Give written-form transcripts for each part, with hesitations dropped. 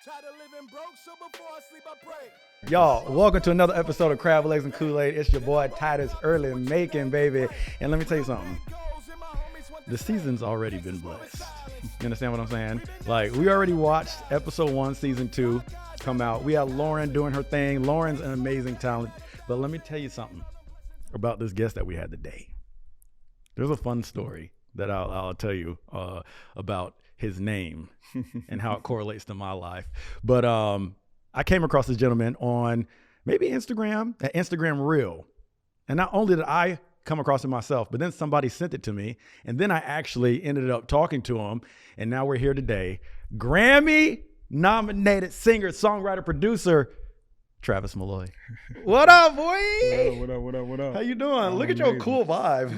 Tired of living broke, so before I sleep, I pray. Y'all, welcome to another episode of Crab Legs and Kool-Aid. It's your boy Titus, ERLY, Makin, baby. And let me tell you something. The season's already been blessed. You understand what I'm saying? Like, we already watched episode 1, season 2 come out. We had Lauren doing her thing. Lauren's an amazing talent. But let me tell you something about this guest that we had today. There's a fun story that I'll tell you about his name and how it correlates to my life. But I came across this gentleman on maybe Instagram, an Instagram reel. And not only did I come across it myself, but then somebody sent it to me. And then I actually ended up talking to him. And now we're here today. Grammy nominated singer, songwriter, producer, Travis Malloy. What up, boy? What up? How you doing? Look at your cool vibe.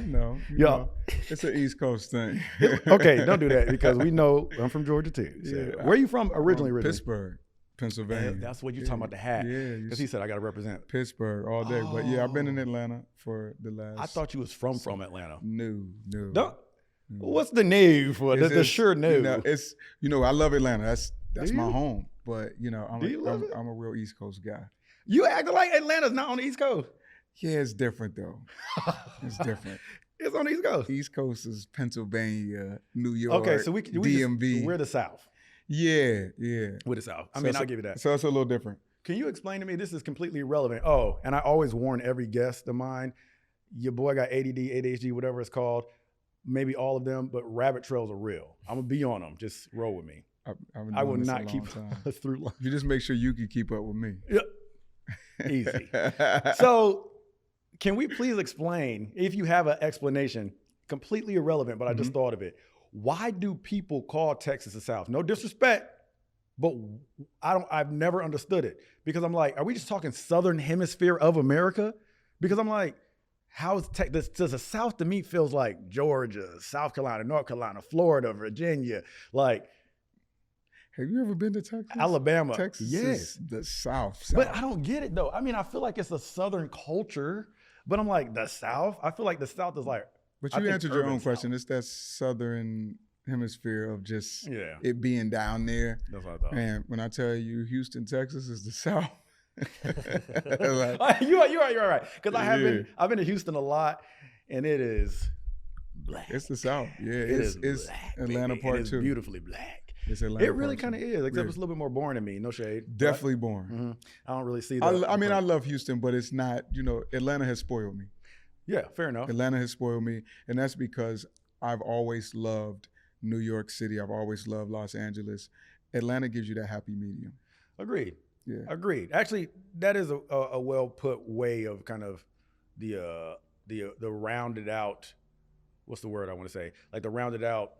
You know, it's an East Coast thing. Okay, don't do that because we know I'm from Georgia too. So. Yeah, Where are you from originally? Pittsburgh, Pennsylvania. That's what you're talking about, the hat. Yeah. Because he said I got to represent Pittsburgh all day. But yeah, I've been in Atlanta for the last. I thought you was from Atlanta. No. What's the new for the sure new? I love Atlanta. That's my you? Home. But I'm a real East Coast guy. You acting like Atlanta's not on the East Coast. Yeah, it's different though. It's different. It's on the East Coast. East Coast is Pennsylvania, New York. Okay, so we DMV. we're the South. Yeah. We're the South. I'll give you that. So it's a little different. Can you explain to me? This is completely irrelevant. Oh, and I always warn every guest of mine, your boy got ADD, ADHD, whatever it's called. Maybe all of them, but rabbit trails are real. I'm gonna be on them. Just roll with me. I will not keep us through life. You just make sure you can keep up with me. Yep. Easy. So can we please explain, if you have an explanation, completely irrelevant, but I just thought of it. Why do people call Texas the South? No disrespect, but I've never understood it. Because I'm like, are we just talking Southern Hemisphere of America? Because I'm like, how's Texas? The South to me feels like Georgia, South Carolina, North Carolina, Florida, Virginia, like. Have you ever been to Texas? Alabama. Texas is the South. But I don't get it though. I mean, I feel like it's a Southern culture, but I'm like, the South? I feel like the South is like. But you answered your own question. It's that Southern Hemisphere of just it being down there. That's what I thought. And when I tell you Houston, Texas is the South. You're right. Because I've been to Houston a lot, and it is black. It's the South. Yeah, it's black, Atlanta part it's 2. Beautifully black. It's Atlanta. It really kind of is, except it's a little bit more boring to me. No shade. Definitely boring. Mm-hmm. I don't really see that. I love Houston, but it's not. Atlanta has spoiled me. Yeah, fair enough. Atlanta has spoiled me, and that's because I've always loved New York City. I've always loved Los Angeles. Atlanta gives you that happy medium. Agreed. Yeah. Agreed. Actually, that is a well put way of kind of the rounded out. What's the word I want to say? Like the rounded out.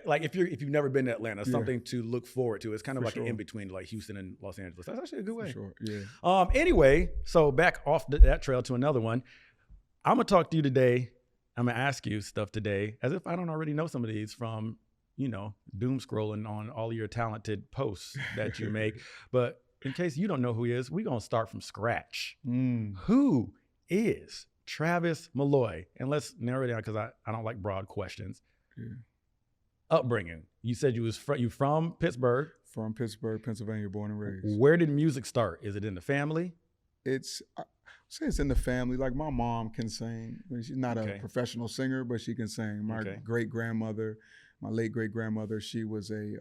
Like if you've never been to Atlanta, something to look forward to. It's kind of an in between like Houston and Los Angeles. That's actually a good way. For sure. Yeah. Anyway, so back off that trail to another one. I'm gonna talk to you today. I'm gonna ask you stuff today, as if I don't already know some of these from doom scrolling on all of your talented posts that you make. But in case you don't know who he is, we're gonna start from scratch. Who is Travis Malloy? And let's narrow it down because I don't like broad questions. Yeah. Upbringing. You said you from Pittsburgh. From Pittsburgh, Pennsylvania, born and raised. Where did music start? Is it in the family? I say it's in the family. Like my mom can sing. I mean, she's not a professional singer, but she can sing. My great-grandmother, my late great-grandmother, she was a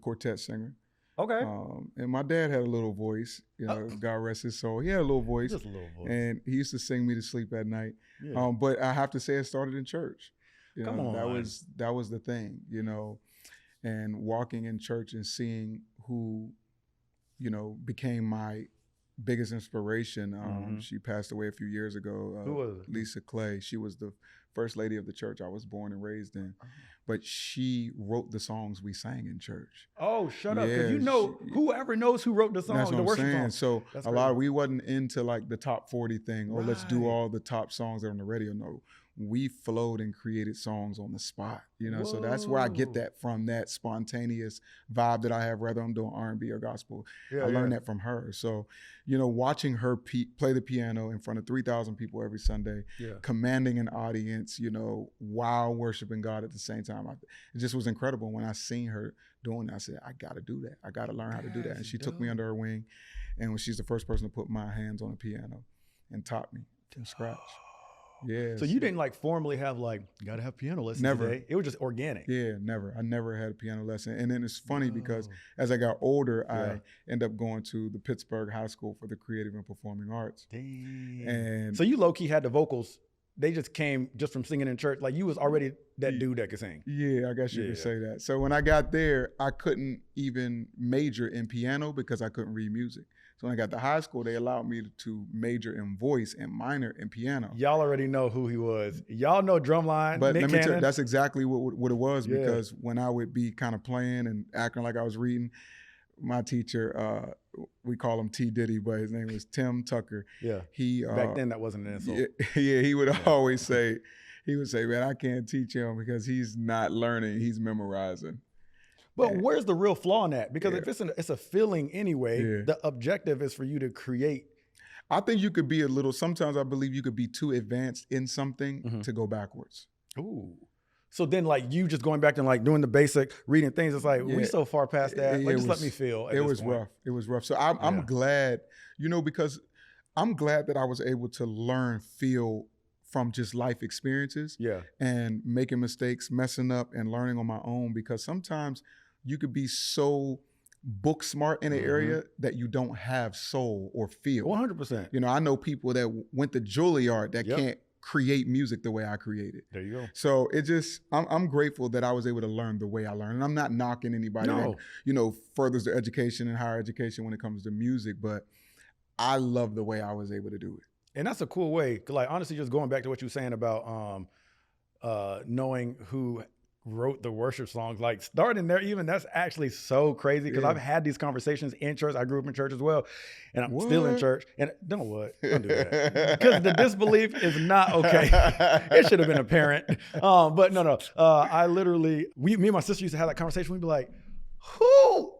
quartet singer. Okay. And my dad had a little voice. God rest his soul. He had a little voice. Just a little voice. And he used to sing me to sleep at night. Yeah. But I have to say it started in church. Come on. That was the thing, and walking in church and seeing who, became my biggest inspiration. She passed away a few years ago. Who was it? Lisa Clay. She was the first lady of the church I was born and raised in. But she wrote the songs we sang in church. Oh, shut up. Because whoever knows who wrote the song, the worship song. So we wasn't into like the top 40 thing, or let's do all the top songs that are on the radio. No. We flowed and created songs on the spot, so that's where I get that from, that spontaneous vibe that I have, whether I'm doing R&B or gospel. I learned that from her. So, watching her play the piano in front of 3,000 people every Sunday, commanding an audience, experience, while worshiping God at the same time. It just was incredible. When I seen her doing that, I said, I got to do that. I got to learn how to do that. And she took me under her wing. And when she's the first person to put my hands on the piano and taught me from scratch. Yeah. So you didn't like formally have got to have piano lessons Never. today? It was just organic. Yeah, never. I never had a piano lesson. And then it's funny because as I got older, I ended up going to the Pittsburgh High School for the Creative and Performing Arts. Dang. And so you low-key had the vocals. They just came just from singing in church. Like you was already that dude that could sing. Yeah, I guess you could say that. So when I got there, I couldn't even major in piano because I couldn't read music. So when I got to high school, they allowed me to major in voice and minor in piano. Y'all already know who he was. Y'all know Drumline, but Nick let me tell you, Cannon. that's exactly what it was, because when I would be kind of playing and acting like I was reading, my teacher, we call him T. Diddy, but his name was Tim Tucker. Yeah. He back then that wasn't an insult. Yeah, he would always say, man, I can't teach him because he's not learning, he's memorizing. But where's the real flaw in that? Because if it's a feeling anyway, the objective is for you to create. I think you could be sometimes I believe you could be too advanced in something to go backwards. Ooh. So then you just going back and doing the basic reading things, it's we so far past that. Just let me feel. It was rough. It was rough. So I'm glad, because I'm glad that I was able to feel from just life experiences and making mistakes, messing up and learning on my own, because sometimes you could be so book smart in an area that you don't have soul or feel. 100%. I know people that went to Juilliard that can't create music the way I create it. There you go. So I'm grateful that I was able to learn the way I learned. And I'm not knocking anybody that, furthers their education and higher education when it comes to music, but I love the way I was able to do it. And that's a cool way. Honestly, just going back to what you were saying about knowing who wrote the worship songs, starting there, even that's actually so crazy, because I've had these conversations in church. I grew up in church as well, and I'm still in church. And don't do that, because the disbelief is not okay. It should have been apparent. But no. I literally, me and my sister used to have that conversation. We'd be like, who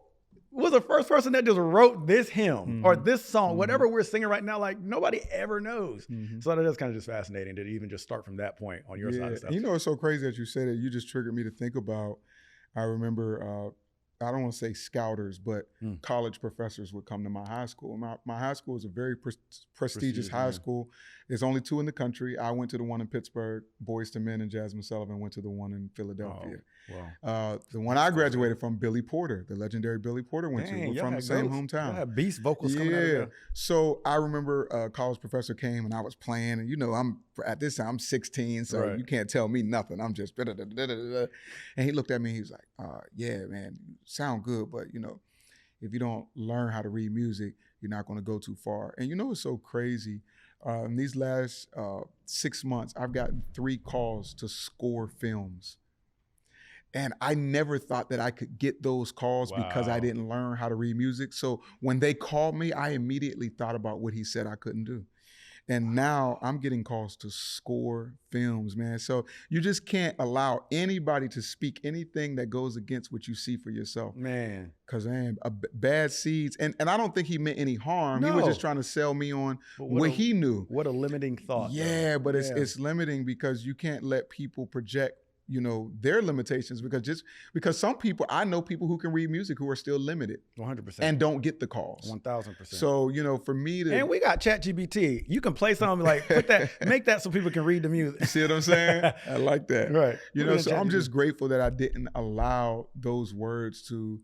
was the first person that just wrote this hymn or this song, whatever we're singing right now? Nobody ever knows. So that is kind of just fascinating to even just start from that point on your side of stuff. It's so crazy that you said it. You just triggered me to think about, I remember, I don't want to say scouters, but college professors would come to my high school. My high school is a very prestigious high school. There's only 2 in the country. I went to the one in Pittsburgh. Boys to Men and Jasmine Sullivan went to the one in Philadelphia. Wow. The one I graduated from, Billy Porter, the legendary Billy Porter went to. We're from the same hometown. Y'all had beast vocals coming out of there. So I remember a college professor came and I was playing, and at this time I'm 16, so you can't tell me nothing. I'm just and he looked at me and he was like, yeah, man, you sound good, but if you don't learn how to read music, you're not going to go too far. And it's so crazy. In these last 6 months, I've gotten 3 calls to score films. And I never thought that I could get those calls because I didn't learn how to read music. So when they called me, I immediately thought about what he said I couldn't do. And now I'm getting calls to score films, man. So you just can't allow anybody to speak anything that goes against what you see for yourself. Man. Because, bad seeds. And I don't think he meant any harm. No. He was just trying to sell me on what he knew. What a limiting thought. Yeah, but it's limiting, because you can't let people project their limitations, because some people, I know people who can read music who are still limited 100% and don't get the calls. 1000%. So, for me to, and we got ChatGPT. You can play something make that so people can read the music. See what I'm saying? I like that. Right. So I'm just grateful that I didn't allow those words to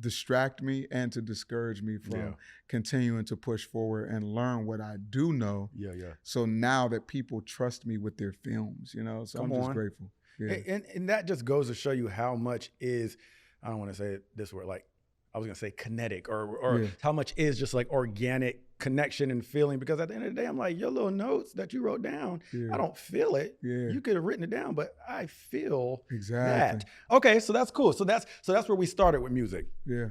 distract me and to discourage me from continuing to push forward and learn what I do know. Yeah. So now that people trust me with their films, so I'm just grateful. Yeah. And that just goes to show you how much is, I don't want to say it this word, I was going to say kinetic or how much is just organic connection and feeling, because at the end of the day, I'm like, your little notes that you wrote down, I don't feel it. Yeah. You could have written it down, but I feel that. Okay. So that's cool. So that's where we started with music. Yeah.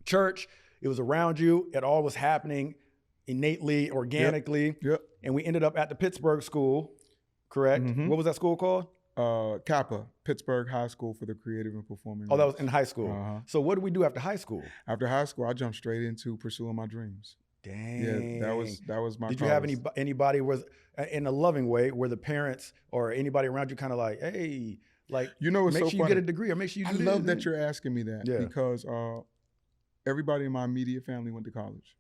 Church, it was around you. It all was happening innately, organically. Yep. And we ended up at the Pittsburgh school, correct? What was that school called? Kappa, Pittsburgh High School for the Creative and Performing Arts. Oh, that was in high school. So what did we do after high school? After high school, I jumped straight into pursuing my dreams. Dang. Yeah, that was my. Did you have anybody was in a loving way where the parents or anybody around you kind of like, hey, like, You know, it's make so sure you funny. get a degree or make sure you I do love this. that you're asking me that because everybody in my immediate family went to college.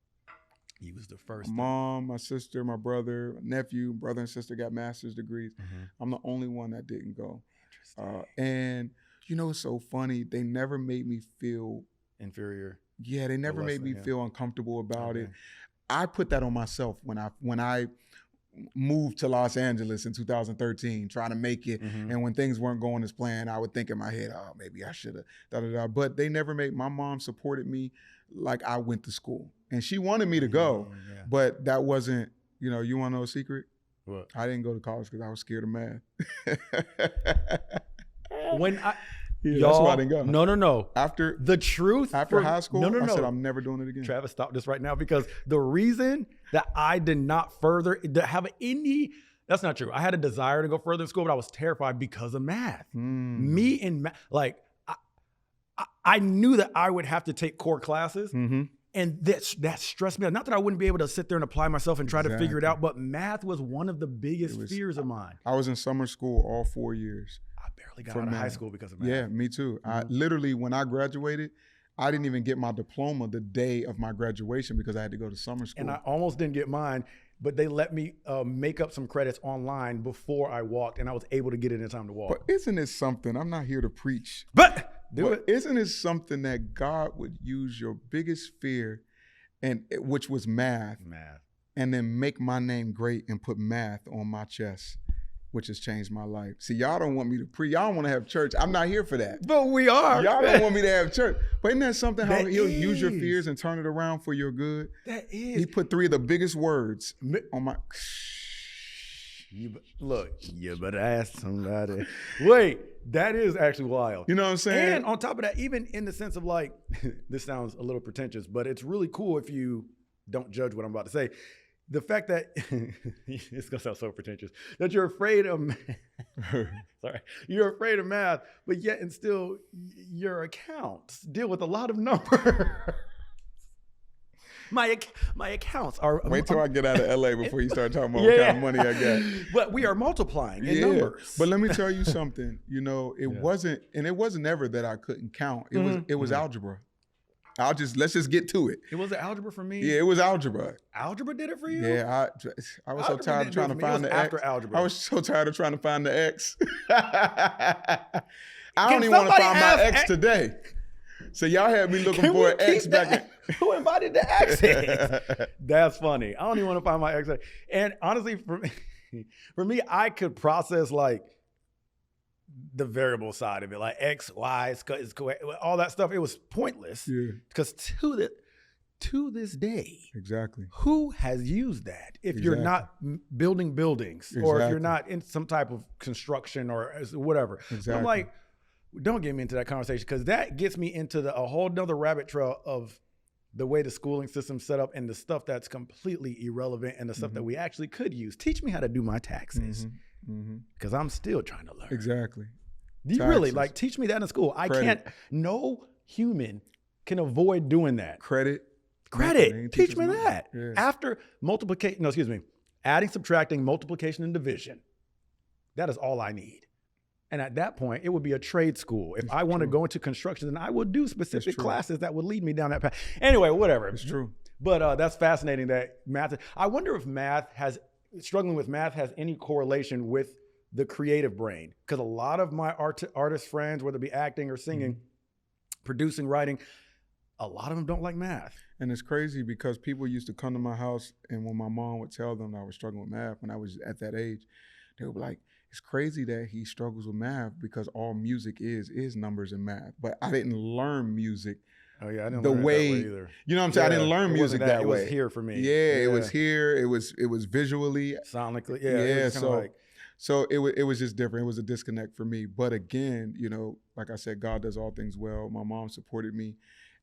He was the first. My mom, my sister, my brother, nephew, brother and sister got master's degrees. I'm the only one that didn't go. And you know, it's so funny. They never made me feel inferior. Yeah, they never made me feel uncomfortable about it. I put that on myself when I moved to Los Angeles in 2013, trying to make it. And when things weren't going as planned, I would think in my head, oh, maybe I should have, But they never my mom supported me like I went to school. And she wanted me to go, but that wasn't, you know, you want to know a secret? What? I didn't go to college because I was scared of math. When that's why I didn't go. No. After high school, I said, I'm never doing it again. Travis, stop this right now, because the reason that I did not have any, that's not true. I had a desire to go further in school, but I was terrified because of math. Me and math, like, I knew that I would have to take core classes. And that stressed me out. Not that I wouldn't be able to sit there and apply myself and try to figure it out, but math was one of the biggest fears of mine. I was in summer school all 4 years. I barely got out of high school because of math. Yeah, me too. I literally, when I graduated, I didn't even get my diploma the day of my graduation because I had to go to summer school. And I almost didn't get mine, but they let me make up some credits online before I walked, and I was able to get it in time to walk. But isn't it something? I'm not here to preach. But isn't it something that God would use your biggest fear, which was math, and then make my name great and put math on my chest, which has changed my life. See, y'all don't want me to preach. Y'all don't want to have church. I'm not here for that. But we are. Y'all don't want me to have church. But isn't that something, how he'll use your fears and turn it around for your good? That is. He put 3 of the biggest words on my... You better ask somebody. Wait, that is actually wild. You know what I'm saying? And on top of that, even in the sense of like, this sounds a little pretentious, but it's really cool if you don't judge what I'm about to say. The fact that, it's gonna sound so pretentious, that you're afraid of math. Sorry. You're afraid of math, but yet and still your accounts deal with a lot of numbers. My accounts are... Wait till I get out of LA before you start talking about what kind of money I got. But we are multiplying in numbers. But let me tell you something. You know, it wasn't ever that I couldn't count. It was algebra. Let's just get to it. It was algebra for me? Yeah, it was algebra. Algebra did it for you? Yeah, I was so tired of trying to find the X. After algebra. I was so tired of trying to find the X. I don't even want to find my X today. So y'all had me looking for an X back in. Who invited the X's? That's funny. I don't even want to find my X. And honestly, for me, I could process like the variable side of it, like X, Y, all that stuff. It was pointless. Yeah. Because to this day, exactly, who has used that? If you're not building buildings, or if you're not in some type of construction or whatever. Exactly. I'm like, don't get me into that conversation, because that gets me into a whole nother rabbit trail of the way the schooling system's set up and the stuff that's completely irrelevant and the stuff that we actually could use. Teach me how to do my taxes, because I'm still trying to learn. Exactly. Do you really teach me that in school? I can't. No human can avoid doing that. Credit. Teach me that. Yeah. After adding, subtracting, multiplication, and division. That is all I need. And at that point, it would be a trade school. If I want to go into construction, then I would do specific classes that would lead me down that path. Anyway, whatever. It's true. But that's fascinating that math. I wonder if struggling with math has any correlation with the creative brain. Because a lot of my artist friends, whether it be acting or singing, producing, writing, a lot of them don't like math. And it's crazy because people used to come to my house, and when my mom would tell them I was struggling with math when I was at that age, they would be like, it's crazy that he struggles with math because all music is numbers and math. But I didn't learn music I didn't learn it that way either. You know what I'm saying? I didn't learn music that way. It was here for me. Yeah, it was here. It was visually. Sonically. So it was just different. It was a disconnect for me. But again, you know, like I said, God does all things well. My mom supported me.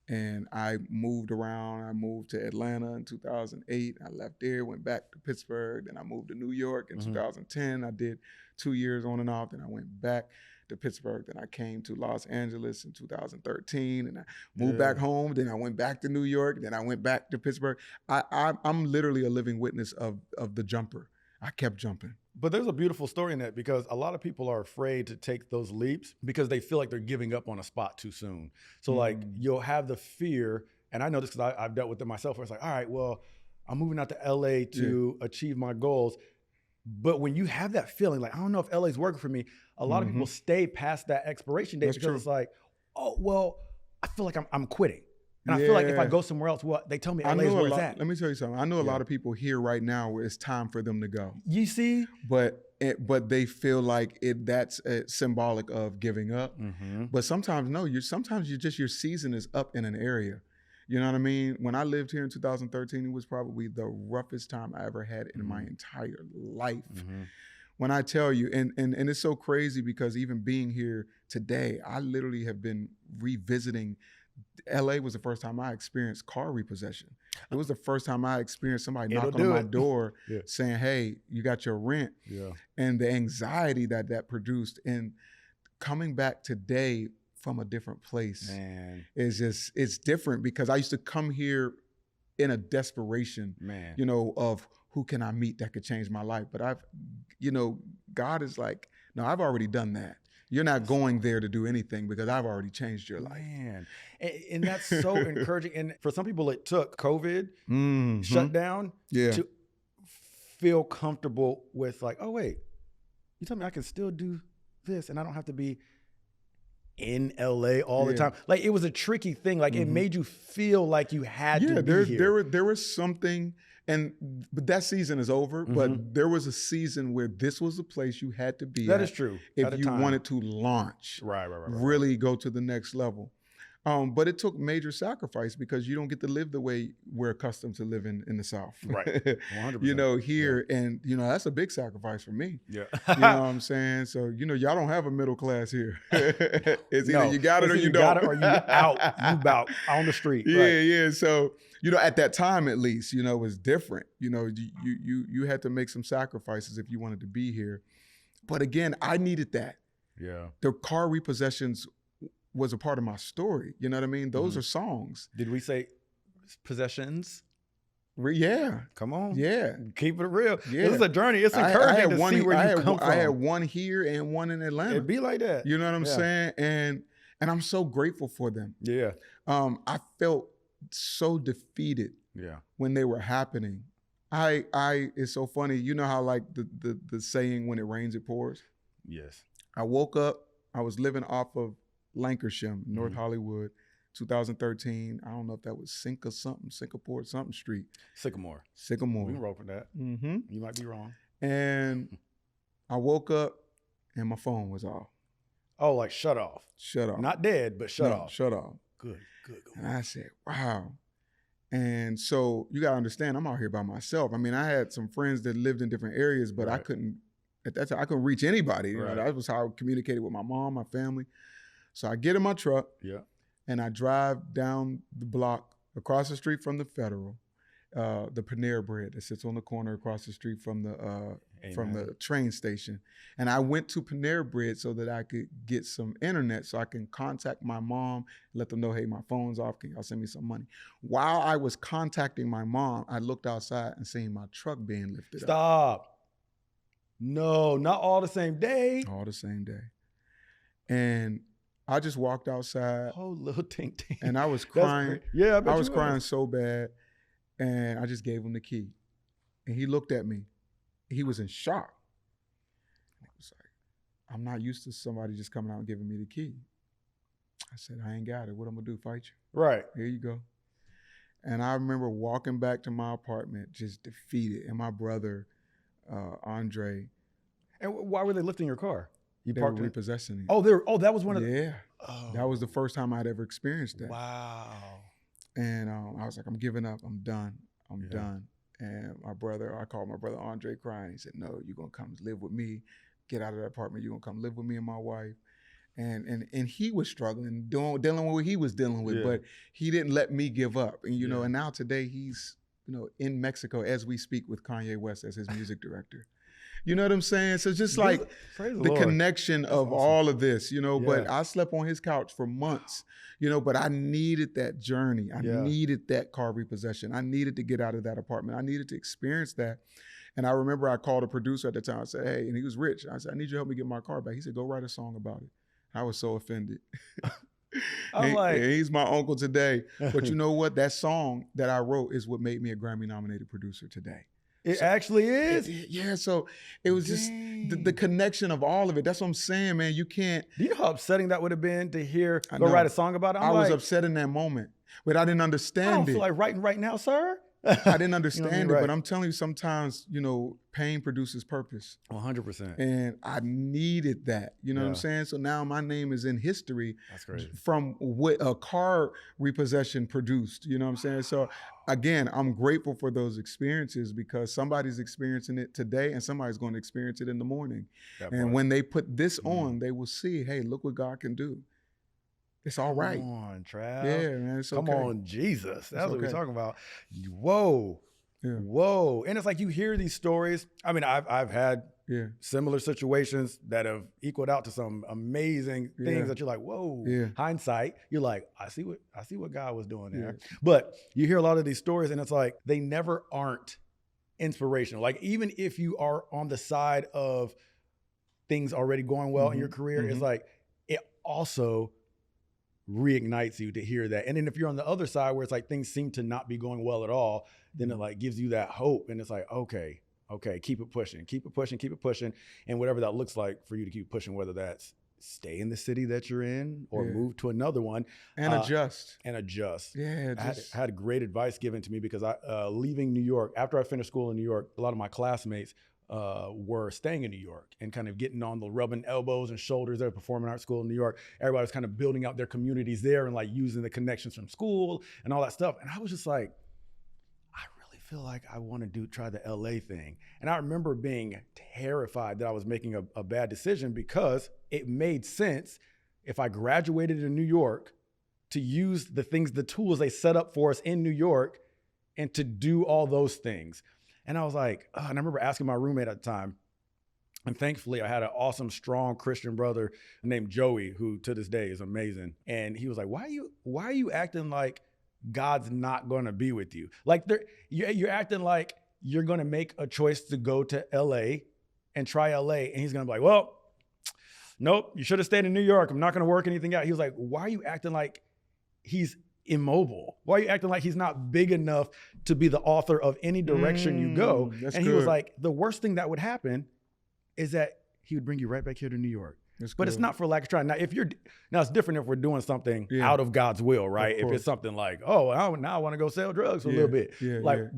And I moved around. I moved to Atlanta in 2008. I left there, went back to Pittsburgh. Then I moved to New York in 2010. I did 2 years on and off. Then I went back to Pittsburgh. Then I came to Los Angeles in 2013, and I moved back home. Then I went back to New York. Then I went back to Pittsburgh. I'm literally a living witness of the jumper. I kept jumping. But there's a beautiful story in that, because a lot of people are afraid to take those leaps because they feel like they're giving up on a spot too soon. So like you'll have the fear, and I know this because I've dealt with it myself, where it's like, all right, well, I'm moving out to LA to achieve my goals. But when you have that feeling, like, I don't know if LA's working for me, a lot of people stay past that expiration date. That's because it's like, oh, well, I feel like I'm quitting. And I feel like if I go somewhere else, well, they tell me LA's where it's at. Let me tell you something. I know a lot of people here right now where it's time for them to go. You see? But they feel like that's symbolic of giving up. But sometimes, no, sometimes your season is up in an area. You know what I mean? When I lived here in 2013, it was probably the roughest time I ever had in my entire life. When I tell you, and it's so crazy because even being here today, I literally have been revisiting. LA was the first time I experienced car repossession. It was the first time I experienced somebody knocking on my door saying, hey, you got your rent. And the anxiety that produced. And coming back today from a different place it's different, because I used to come here in a desperation, you know, of who can I meet that could change my life. But God is like, no, I've already done that. You're not going there to do anything because I've already changed your life. And that's so encouraging. And for some people, it took COVID shutdown to feel comfortable with like, oh, wait, you tell me I can still do this and I don't have to be in LA all the time. Like, it was a tricky thing. Like, it made you feel like you had to be here. There was something, but that season is over. But there was a season where this was the place you had to be. That is true. If you wanted to launch, really go to the next level. But it took major sacrifice because you don't get to live the way we're accustomed to living in the South. Right. 100%. You know, here, and, you know, that's a big sacrifice for me. You know what I'm saying? So, you know, y'all don't have a middle class here. It's either you got it or you don't. Got it or you out. You out on the street. Yeah. So, you know, at that time, at least, you know, it was different. You know, you had to make some sacrifices if you wanted to be here. But again, I needed that. The car repossessions was a part of my story. You know what I mean? Those are songs. Did we say possessions? Yeah. Come on. Yeah. Keep it real. This is a journey. It's encouraging to see where you come from. I had one here and one in Atlanta. It'd be like that. You know what I'm saying? And I'm so grateful for them. I felt so defeated when they were happening. It's so funny. You know how like the saying, when it rains, it pours? Yes. I woke up, I was living off of Lancashire, North Hollywood, 2013. I don't know if that was Sycamore Street. Sycamore. We can roll for that. You might be wrong. And I woke up and my phone was off. Oh, like shut off. Not dead, but shut off. Shut off. Good. And I said, wow. And so you gotta understand, I'm out here by myself. I mean, I had some friends that lived in different areas, but I couldn't, at that time, I couldn't reach anybody. You know, that was how I communicated with my mom, my family. So I get in my truck and I drive down the block across the street from the Federal, the Panera Bread that sits on the corner across the street from the train station. And I went to Panera Bread so that I could get some internet so I can contact my mom, let them know, hey, my phone's off, can y'all send me some money? While I was contacting my mom, I looked outside and seen my truck being lifted up. Stop. No, not all the same day. All the same day. And I just walked outside. Oh, little tink. And I was crying. I was crying so bad. And I just gave him the key. And he looked at me. He was in shock. And he was like, I'm not used to somebody just coming out and giving me the key. I said, I ain't got it. What I'm gonna do, fight you? Right. Here you go. And I remember walking back to my apartment just defeated. And my brother, Andre. And why were they lifting your car? They were repossessing it. Oh, that was one of the... That was the first time I'd ever experienced that. Wow. And I was like, I'm giving up. I'm done. I'm done. And I called my brother Andre crying. He said, no, you're going to come live with me. Get out of that apartment. You're going to come live with me and my wife. And he was struggling, dealing with what he was dealing with, but he didn't let me give up. And you know, and now today he's, you know, in Mexico as we speak with Kanye West as his music director. You know what I'm saying? So just like the connection of all of this, you know, but I slept on his couch for months, you know, but I needed that journey. I needed that car repossession. I needed to get out of that apartment. I needed to experience that. And I remember I called a producer at the time. I said, hey, and he was rich. I said, I need you to help me get my car back. He said, go write a song about it. I was so offended. And he's my uncle today. But you know what? That song that I wrote is what made me a Grammy nominated producer today. It actually is? Yeah, so it was just the connection of all of it. That's what I'm saying, man. You can't. Do you know how upsetting that would have been to hear, go write a song about it? I was upset in that moment, but I didn't understand it. I don't feel like writing right now, sir. I didn't understand it, but I'm telling you, sometimes, you know, pain produces purpose. 100%. And I needed that, you know what I'm saying? So now my name is in history. That's great. From what a car repossession produced, you know what I'm saying? So again, I'm grateful for those experiences because somebody's experiencing it today and somebody's going to experience it in the morning. And when they put this on, they will see, hey, look what God can do. It's all right. Come on, Trav. Yeah, man. It's okay. Come on, Jesus. That's what we're talking about. Whoa. Yeah. Whoa. And it's like you hear these stories. I mean, I've had similar situations that have equaled out to some amazing things that you're like, whoa. Hindsight, you're like, I see what God was doing there. But you hear a lot of these stories and it's like they never aren't inspirational. Like even if you are on the side of things already going well in your career, it's like it also reignites you to hear that. And then if you're on the other side where it's like things seem to not be going well at all, then it like gives you that hope. And it's like, okay, keep it pushing. And whatever that looks like for you to keep pushing, whether that's stay in the city that you're in or move to another one. And adjust. Yeah. I had great advice given to me because leaving New York, after I finished school in New York, a lot of my classmates were staying in New York and kind of getting on the rubbing elbows and shoulders there, performing arts school in New York. Everybody was kind of building out their communities there and like using the connections from school and all that stuff. And I was just like, I really feel like I want to try the LA thing. And I remember being terrified that I was making a bad decision because it made sense if I graduated in New York to use the tools they set up for us in New York and to do all those things. And I was like, and I remember asking my roommate at the time, and thankfully I had an awesome, strong Christian brother named Joey, who to this day is amazing. And he was like, why are you acting like God's not going to be with you? Like you're acting like you're going to make a choice to go to LA and try LA. And he's going to be like, well, nope, you should have stayed in New York. I'm not going to work anything out. He was like, why are you acting like he's immobile? Why are you acting like he's not big enough to be the author of any direction you go? And he was like, the worst thing that would happen is that he would bring you right back here to New York. But it's not for lack of trying. Now, it's different if we're doing something out of God's will, right? If it's something like, now I want to go sell drugs for a little bit,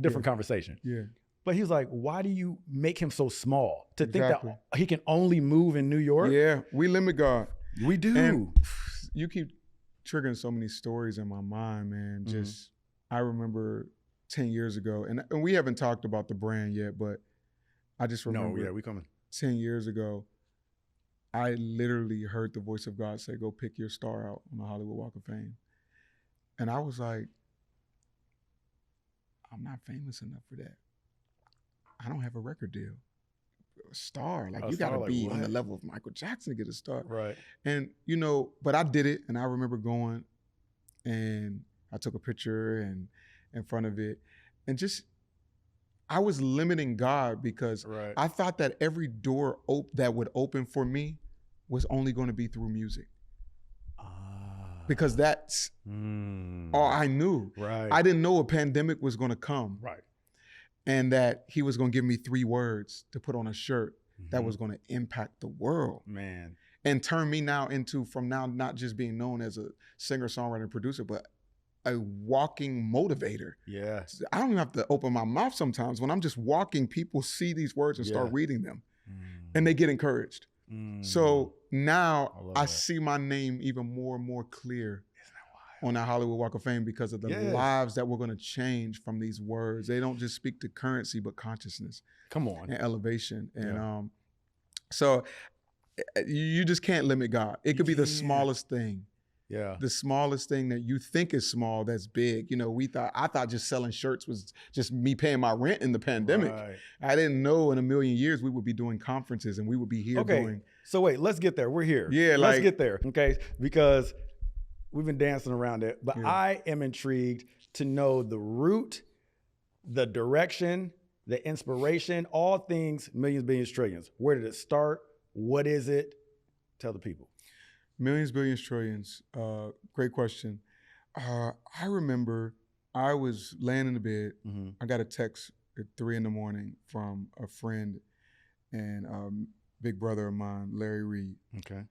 different conversation. Yeah. But he was like, why do you make him so small to think that he can only move in New York? Yeah, we limit God. We do. And you keep triggering so many stories in my mind, man. Just, I remember 10 years ago, and we haven't talked about the brand yet, but I just remember we coming. 10 years ago, I literally heard the voice of God say, go pick your star out on the Hollywood Walk of Fame. And I was like, I'm not famous enough for that. I don't have a record deal. A star, like you gotta be on the level of Michael Jackson to get a star. Right. And but I did it, and I remember going and I took a picture and in front of it, and just I was limiting God because I thought that every door that would open for me was only going to be through music. Because that's all I knew. Right. I didn't know a pandemic was going to come. Right. And that he was going to give me 3 words to put on a shirt that was going to impact the world. Man. And turn me now into, from now, not just being known as a singer, songwriter, producer, but a walking motivator. Yeah. I don't even have to open my mouth sometimes. When I'm just walking, people see these words and start reading them. And they get encouraged. So now I see my name even more and more clear on that Hollywood Walk of Fame because of the lives that we're going to change from these words. They don't just speak to currency, but consciousness. Come on. And elevation. And so You just can't limit God. It could be the smallest thing. Yeah. The smallest thing that you think is small that's big. You know, I thought just selling shirts was just me paying my rent in the pandemic. Right. I didn't know in a million years we would be doing conferences and we would be here doing. So wait, let's get there. We're here. Yeah, let's get there. Okay. Because we've been dancing around it, but Yeah. I am intrigued to know the root, the direction, the inspiration, all things millions, billions, trillions. Where did it start? What is it? Tell the people. Millions, billions, trillions. Great question. I remember I was laying in the bed. Mm-hmm. I got a text at 3 a.m. from a friend and big brother of mine, Larry Reed. Okay.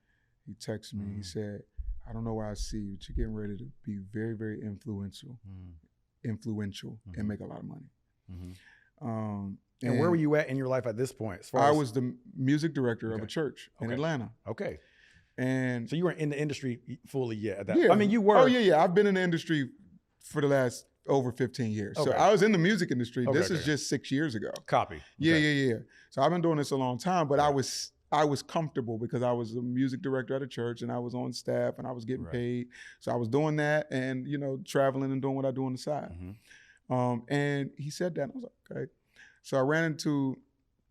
He texted me. He said, I don't know why I see you, but you're getting ready to be very, very influential and make a lot of money. And where were you at in your life at this point? I was the music director of a church in Atlanta. Okay. And so you weren't in the industry fully yet at that. Yeah. I mean, you were. Oh, yeah. I've been in the industry for the last over 15 years. So I was in the music industry. This is just 6 years ago. Copy. Yeah. So I've been doing this a long time, but I was comfortable because I was a music director at a church and I was on staff and I was getting paid. So I was doing that and, you know, traveling and doing what I do on the side. And he said that and I was like, okay. So I ran into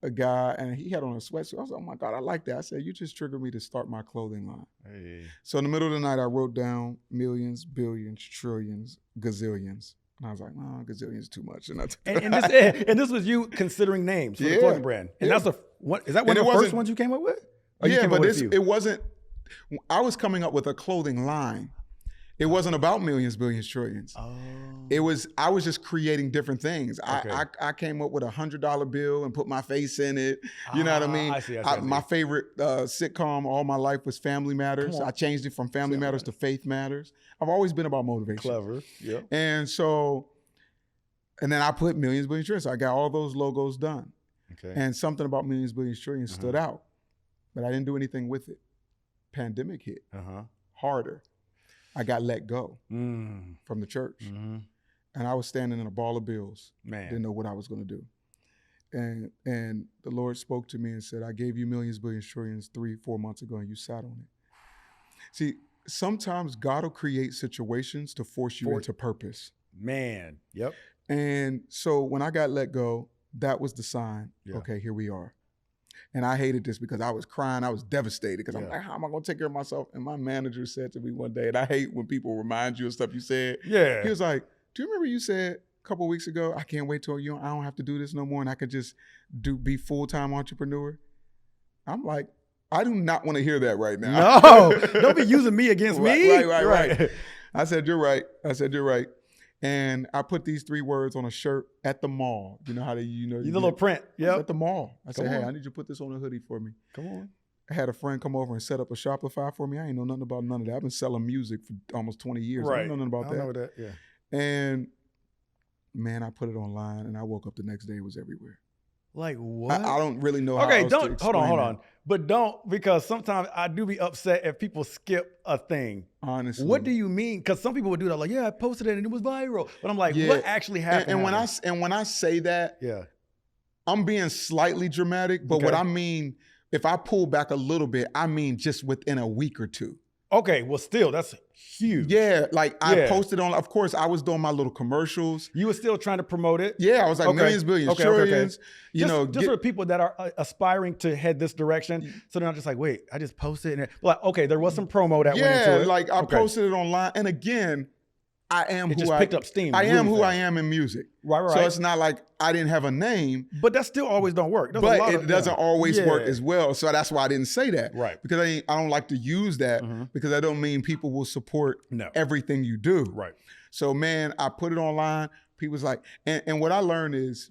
a guy and he had on a sweatsuit. I was like, oh my God, I like that. I said, you just triggered me to start my clothing line. Hey. So in the middle of the night, I wrote down millions, billions, trillions, gazillions. And I was like, oh, gazillions is too much. And this was you considering names for the clothing brand. And that's is that one of the first ones you came up with? Yeah, but it wasn't, I was coming up with a clothing line. It wasn't about millions, billions, trillions. Oh. I was just creating different things. Okay. I came up with $100 bill and put my face in it. You know what I mean? I see. My favorite sitcom all my life was Family Matters. I changed it from Family Matters to Faith Matters. I've always been about motivation. Clever. Yeah. And then I put millions, billions, trillions. So I got all those logos done. Okay. And something about millions, billions, trillions stood out. But I didn't do anything with it. Pandemic hit harder. I got let go from the church. And I was standing in a ball of bills. Man. Didn't know what I was going to do. And the Lord spoke to me and said, I gave you millions, billions, trillions 3-4 months ago and you sat on it. See, sometimes God will create situations to force you into purpose. Man. Yep. And so when I got let go, that was the sign. Yeah. Okay, here we are. And I hated this because I was crying. I was devastated because I'm like, how am I going to take care of myself? And my manager said to me one day, and I hate when people remind you of stuff you said. Yeah. He was like, do you remember you said a couple of weeks ago, I can't wait till I don't have to do this no more and I could just be full-time entrepreneur? I'm like, I do not want to hear that right now. No, don't be using me against me. Right. I said, you're right. And I put these 3 words on a shirt at the mall. You know how you the little print. Yeah. At the mall. I said, hey, I need you to put this on a hoodie for me. Come on. I had a friend come over and set up a Shopify for me. I ain't know nothing about none of that. I've been selling music for almost 20 years. Right. I don't know nothing about that. I know that. Yeah. And man, I put it online and I woke up the next day, it was everywhere. Like what? I don't really know how else to hold on. But don't, because sometimes I do be upset if people skip a thing. Honestly. What do you mean? Because some people would do that, like, yeah, I posted it and it was viral. But I'm like, what actually happened? And when I say that, I'm being slightly dramatic, but what I mean, if I pull back a little bit, I mean just within a week or two. Okay, well, still, that's huge. Yeah, like I posted on, of course, I was doing my little commercials. You were still trying to promote it? Yeah, I was like millions, billions, trillions. You know, just for the people that are aspiring to head this direction, so they're not just like, wait, I just posted it. Like, okay, there was some promo that went into it. Yeah, like I posted it online. And again, I am it just picked up steam. I am who I am in music. Right. So it's not like I didn't have a name. But that still always don't work. But it doesn't always work as well. So that's why I didn't say that. Right. Because I don't like to use that because I don't mean people will support everything you do. Right. So man, I put it online. People's like, and what I learned is,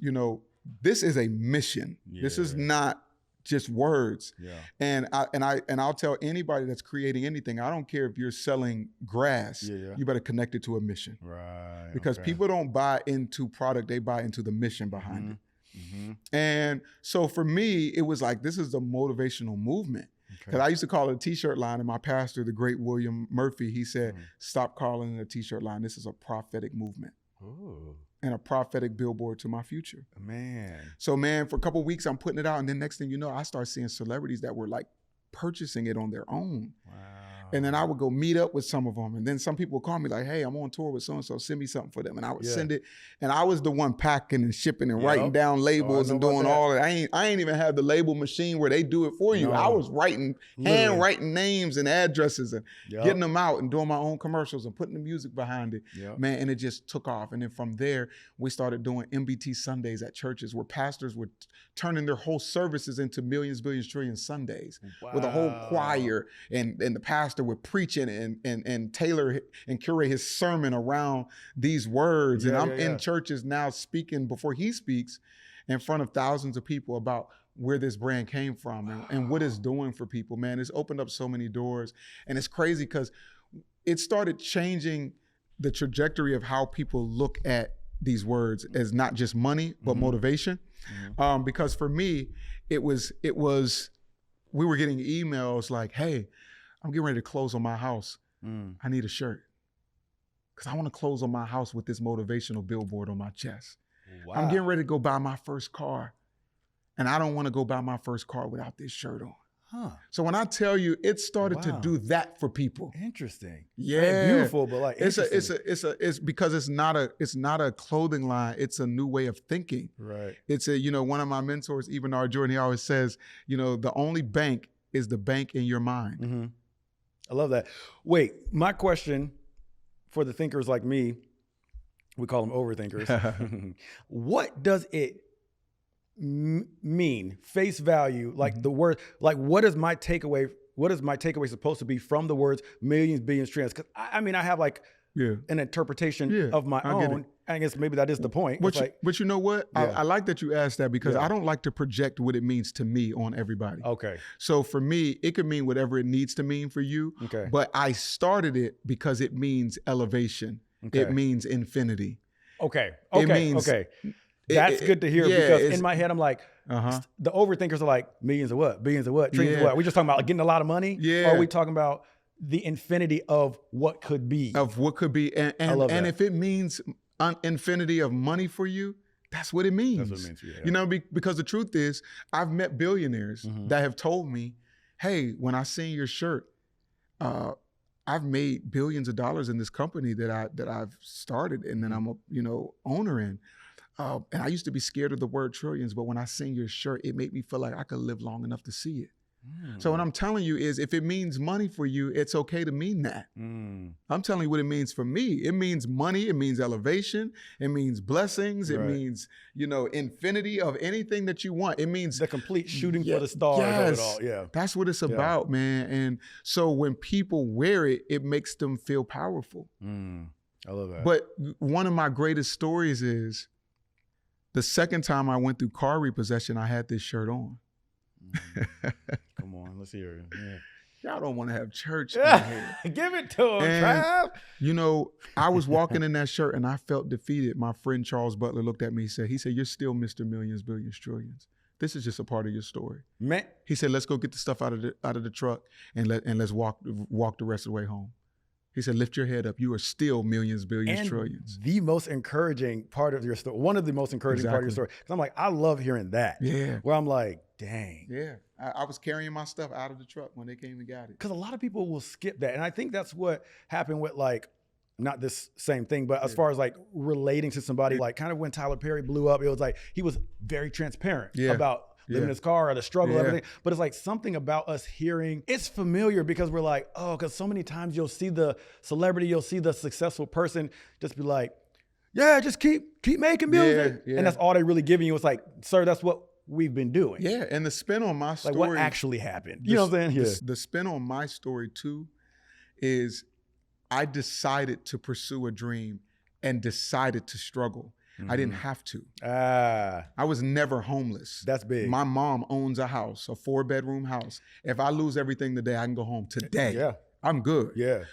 this is a mission. Yeah. This is not just words. Yeah. And I'll tell anybody that's creating anything, I don't care if you're selling grass, you better connect it to a mission. Right. Because people don't buy into product, they buy into the mission behind it. And so for me, it was like, this is the motivational movement. Because I used to call it a t-shirt line, and my pastor, the great William Murphy, he said, stop calling it a t-shirt line. This is a prophetic movement. Ooh. And a prophetic billboard to my future. Man. So man, for a couple of weeks, I'm putting it out. And then next thing you know, I start seeing celebrities that were like purchasing it on their own. Wow. And then I would go meet up with some of them. And then some people would call me like, hey, I'm on tour with so-and-so, send me something for them. And I would send it. And I was the one packing and shipping and writing down labels and doing all that. I ain't even have the label machine where they do it for you. No. I was handwriting names and addresses and getting them out and doing my own commercials and putting the music behind it. Man, and it just took off. And then from there, we started doing MBT Sundays at churches where pastors were turning their whole services into millions, billions, trillions Sundays with a whole choir and the pastor would preach it and tailor and curate his sermon around these words. And I'm in churches now speaking before he speaks in front of thousands of people about where this brand came from and what it's doing for people. Man, it's opened up so many doors. And it's crazy because it started changing the trajectory of how people look at these words as not just money, but motivation. Because for me, it was we were getting emails like, hey, I'm getting ready to close on my house. I need a shirt. Because I want to close on my house with this motivational billboard on my chest. Wow. I'm getting ready to go buy my first car. And I don't want to go buy my first car without this shirt on. Huh. So when I tell you, it started to do that for people. Interesting. Yeah. Beautiful, but like it's because it's not a clothing line. It's a new way of thinking. Right. It's one of my mentors, even R. Jordan, he always says, the only bank is the bank in your mind. I love that. Wait, my question for the thinkers like me, we call them overthinkers. What does it mean, face value, like the word, like what is my takeaway? What is my takeaway supposed to be from the words millions, billions, trillions? Because I have like an interpretation of my own. I guess maybe that is the point. But you know what? I like that you asked that because I don't like to project what it means to me on everybody. Okay. So for me, it could mean whatever it needs to mean for you. Okay. But I started it because it means elevation. Okay. It means infinity. Okay. That's good to hear because in my head, I'm like, the overthinkers are like millions of what? Billions of what? Trillions of what? Are we just talking about like getting a lot of money? Yeah. Or are we talking about the infinity of what could be? Of what could be. And if it means infinity of money for you, that's what it means. That's what it means for you. Because the truth is, I've met billionaires that have told me, hey, when I seen your shirt, I've made billions of dollars in this company that I've started and then I'm a owner in. And I used to be scared of the word trillions, but when I seen your shirt, it made me feel like I could live long enough to see it. So what I'm telling you is if it means money for you, it's okay to mean that. I'm telling you what it means for me. It means money. It means elevation. It means blessings. It means, infinity of anything that you want. It means the complete shooting for the stars of it all. Yeah. That's what it's about, man. And so when people wear it, it makes them feel powerful. I love that. But one of my greatest stories is the second time I went through car repossession, I had this shirt on. Come on, let's hear it. Yeah. Y'all don't want to have church in here. Give it to him, Trav. I was walking in that shirt and I felt defeated. My friend Charles Butler looked at me. He said, you're still Mr. Millions, Billions, Trillions. This is just a part of your story. Man. He said, let's go get the stuff out of the truck and let's walk the rest of the way home. He said, lift your head up. You are still millions, billions, and trillions. The most encouraging part of your story, one of the most encouraging part of your story. Because I'm like, I love hearing that. Yeah. Where I'm like, dang. Yeah. I was carrying my stuff out of the truck when they came and got it. Because a lot of people will skip that. And I think that's what happened with like, not this same thing, but as far as like relating to somebody, like kind of when Tyler Perry blew up, it was like, he was very transparent about living in his car or the struggle, everything. But it's like something about us hearing, it's familiar because we're like, oh, because so many times you'll see the celebrity, you'll see the successful person just be like, yeah, just keep making music. And that's all they really giving you. It's like, sir, that's what we've been doing. Yeah, and the spin on my story. Like what actually happened. You know what I'm saying? The spin on my story too is I decided to pursue a dream and decided to struggle. I didn't have to. I was never homeless. That's big. My mom owns a house, a 4-bedroom house. If I lose everything today, I can go home today. Yeah. I'm good. Yeah.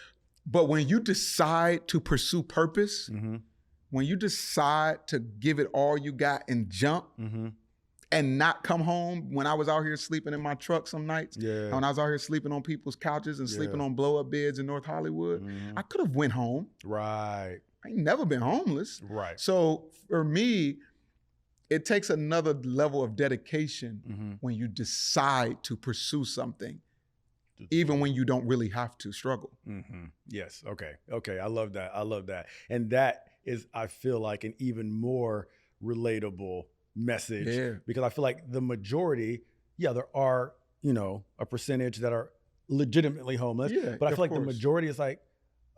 But when you decide to pursue purpose, when you decide to give it all you got and jump and not come home, when I was out here sleeping in my truck some nights, when I was out here sleeping on people's couches and sleeping on blow-up beds in North Hollywood, I could have went home. Right. I ain't never been homeless. Right. So for me, it takes another level of dedication when you decide to pursue something even when you don't really have to struggle. Mm-hmm. Yes. Okay. I love that. And that is, I feel like, an even more relatable message because I feel like the majority, there are, a percentage that are legitimately homeless, but I feel like the majority is like,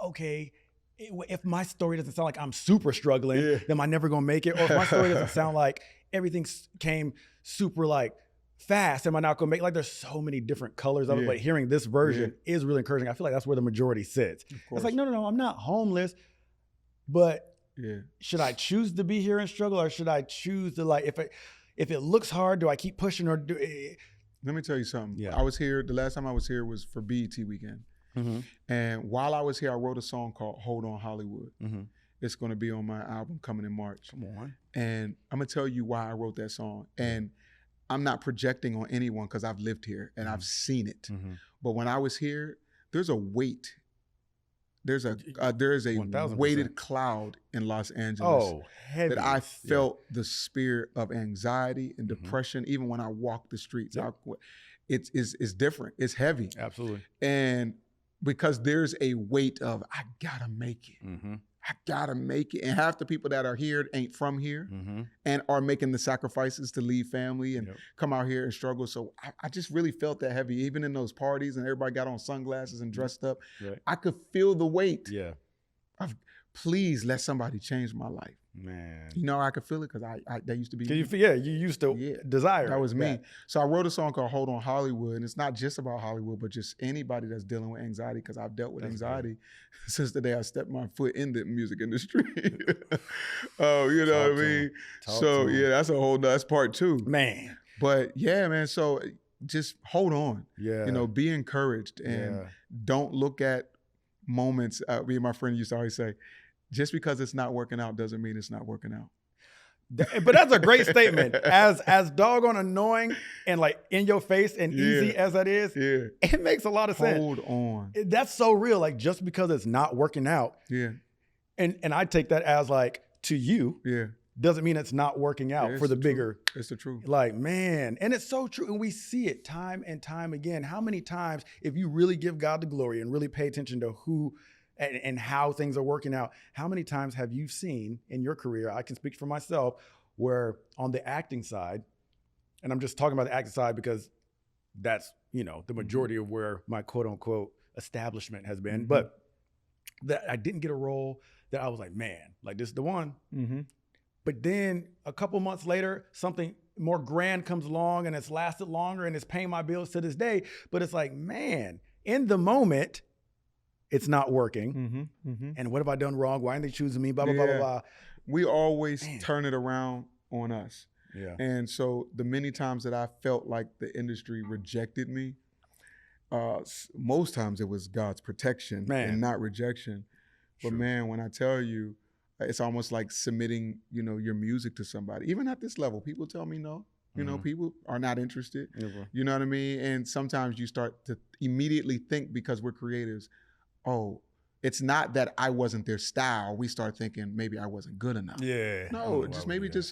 okay, if my story doesn't sound like I'm super struggling, then am I never gonna make it? Or if my story doesn't sound like everything came super like fast, am I not gonna make it? Like there's so many different colors of it, but hearing this version is really encouraging. I feel like that's where the majority sits. It's like, no, I'm not homeless, but should I choose to be here and struggle, or should I choose to, like, if it looks hard, do I keep pushing, or do Let me tell you something. I was here, the last time I was here was for BET weekend. Mm-hmm. And while I was here, I wrote a song called Hold On Hollywood. Mm-hmm. It's going to be on my album coming in March. Come on. And I'm going to tell you why I wrote that song. And I'm not projecting on anyone because I've lived here and I've seen it. Mm-hmm. But when I was here, there's a weight. There's a weighted cloud in Los Angeles that I felt the spirit of anxiety and depression. Even when I walk the streets, it's different. It's heavy. Absolutely. And because there's a weight of, I gotta make it. Mm-hmm. I gotta make it. And half the people that are here ain't from here and are making the sacrifices to leave family and come out here and struggle. So I just really felt that heavy, even in those parties and everybody got on sunglasses and dressed up. Right. I could feel the weight of, please let somebody change my life. Man. I could feel it because that used to be me. You used to desire that was me. So I wrote a song called Hold On Hollywood, and it's not just about Hollywood, but just anybody that's dealing with anxiety, because I've dealt with anxiety since the day I stepped my foot in the music industry. You know what I mean? So that's part 2. Man. But man, so just hold on. Yeah. Be encouraged and don't look at moments. Me and my friend used to always say, just because it's not working out doesn't mean it's not working out. But that's a great statement. As doggone annoying and like in your face and easy as that is, it makes a lot of sense. Hold on. That's so real. Like, just because it's not working out. And I take that as like, to you, doesn't mean it's not working out for the bigger. It's the truth. Like, man, and it's so true. And we see it time and time again. How many times, if you really give God the glory and really pay attention to who and how things are working out, how many times have you seen in your career, I can speak for myself, where on the acting side, and I'm just talking about the acting side because that's, the majority of where my quote unquote establishment has been, but that I didn't get a role that I was like, man, like, this is the one. But then a couple months later, something more grand comes along and it's lasted longer and it's paying my bills to this day. But it's like, man, in the moment, it's not working. And what have I done wrong? Why aren't they choosing me? Blah, blah, blah, blah, blah. We always turn it around on us. And so the many times that I felt like the industry rejected me, most times it was God's protection and not rejection. But man, when I tell you, it's almost like submitting, your music to somebody. Even at this level, people tell me no. People are not interested. You know what I mean? And sometimes you start to immediately think, because we're creatives, it's not that I wasn't their style. We start thinking maybe I wasn't good enough. No, just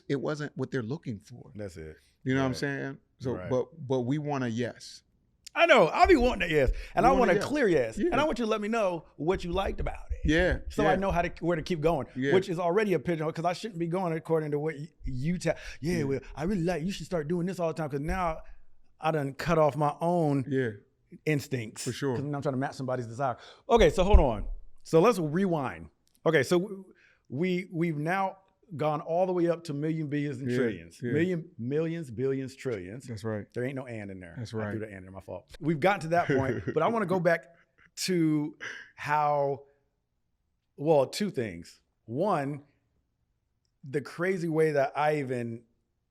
it wasn't what they're looking for. That's it. You know what I'm saying? So, but we want a yes. I know. I'll be wanting a yes, and I want a clear yes, and I want you to let me know what you liked about it. So I know where to keep going, which is already a pigeonhole, because I shouldn't be going according to what you tell. Well, I really like. You should start doing this all the time, because now I done cut off my own instincts. For sure. Because I'm trying to match somebody's desire. Okay, so hold on. So let's rewind. Okay, so we've now gone all the way up to million, billions, and trillions. Millions, billions, trillions. That's right. There ain't no and in there. That's right. I threw the and in, my fault. We've gotten to that point, but I want to go back to two things. One, the crazy way that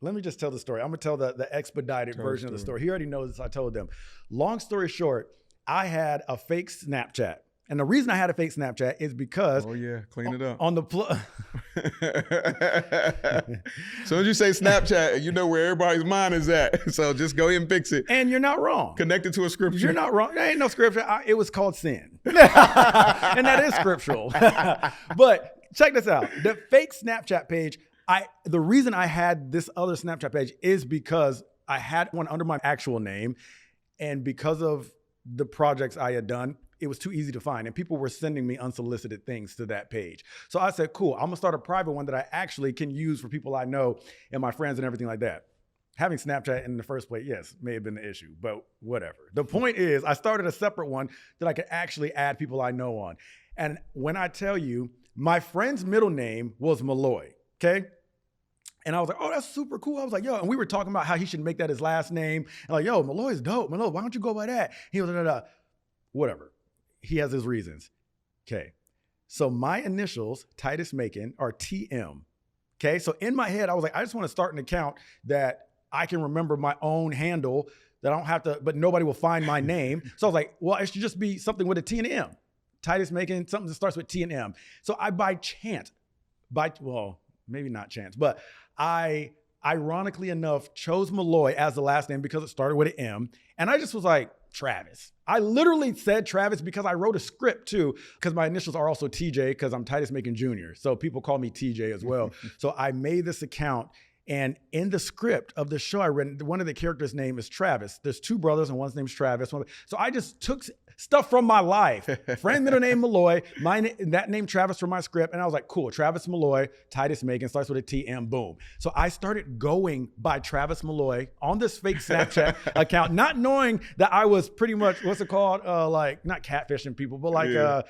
let me just tell the story. I'm going to tell the expedited version of the story. He already knows this. I told them. Long story short, I had a fake Snapchat. And the reason I had a fake Snapchat is because... clean it up. On the as soon as you say Snapchat, you know where everybody's mind is at. So just go ahead and fix it. And you're not wrong. Connect it to a scripture. You're not wrong. There ain't no scripture. It was called sin. And that is scriptural. But check this out. The fake Snapchat page, the reason I had this other Snapchat page is because I had one under my actual name. And because of the projects I had done, it was too easy to find. And people were sending me unsolicited things to that page. So I said, cool, I'm gonna start a private one that I actually can use for people I know and my friends and everything like that. Having Snapchat in the first place, yes, may have been the issue, but whatever. The point is, I started a separate one that I could actually add people I know on. And when I tell you, my friend's middle name was Malloy, okay? And I was like, oh, that's super cool. I was like, yo, and we were talking about how he should make that his last name. And like, yo, Malloy's dope. Malloy, why don't you go by that? He was, whatever. He has his reasons. Okay. So my initials, Titus Makin, are TM. Okay. So in my head, I was like, I just want to start an account that I can remember my own handle, that I don't have to, but nobody will find my name. So I was like, well, it should just be something with a T and M. Titus Makin, something that starts with T and M. So I, by chance, well, maybe not chance, but I, ironically enough, chose Malloy as the last name because it started with an M. And I just was like, Travis. I literally said Travis because I wrote a script too, because my initials are also TJ because I'm Titus Makin Jr. So people call me TJ as well. So I made this account. And in the script of the show I read, one of the characters' name is Travis. There's two brothers and one's name's Travis. So I just took stuff from my life. Friend middle name Malloy, that name Travis from my script. And I was like, cool, Travis Malloy, Titus Makin, starts with a TM, boom. So I started going by Travis Malloy on this fake Snapchat account, not knowing that I was pretty much, what's it called? Like, not catfishing people, but like,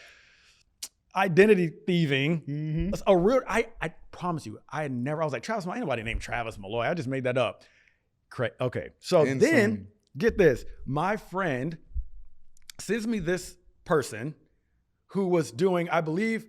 identity thieving. Mm-hmm. A real, I promise you, I was like, Travis, ain't nobody named Travis Malloy. I just made that up. Okay. So then, get this. My friend sends me this person who was doing, I believe,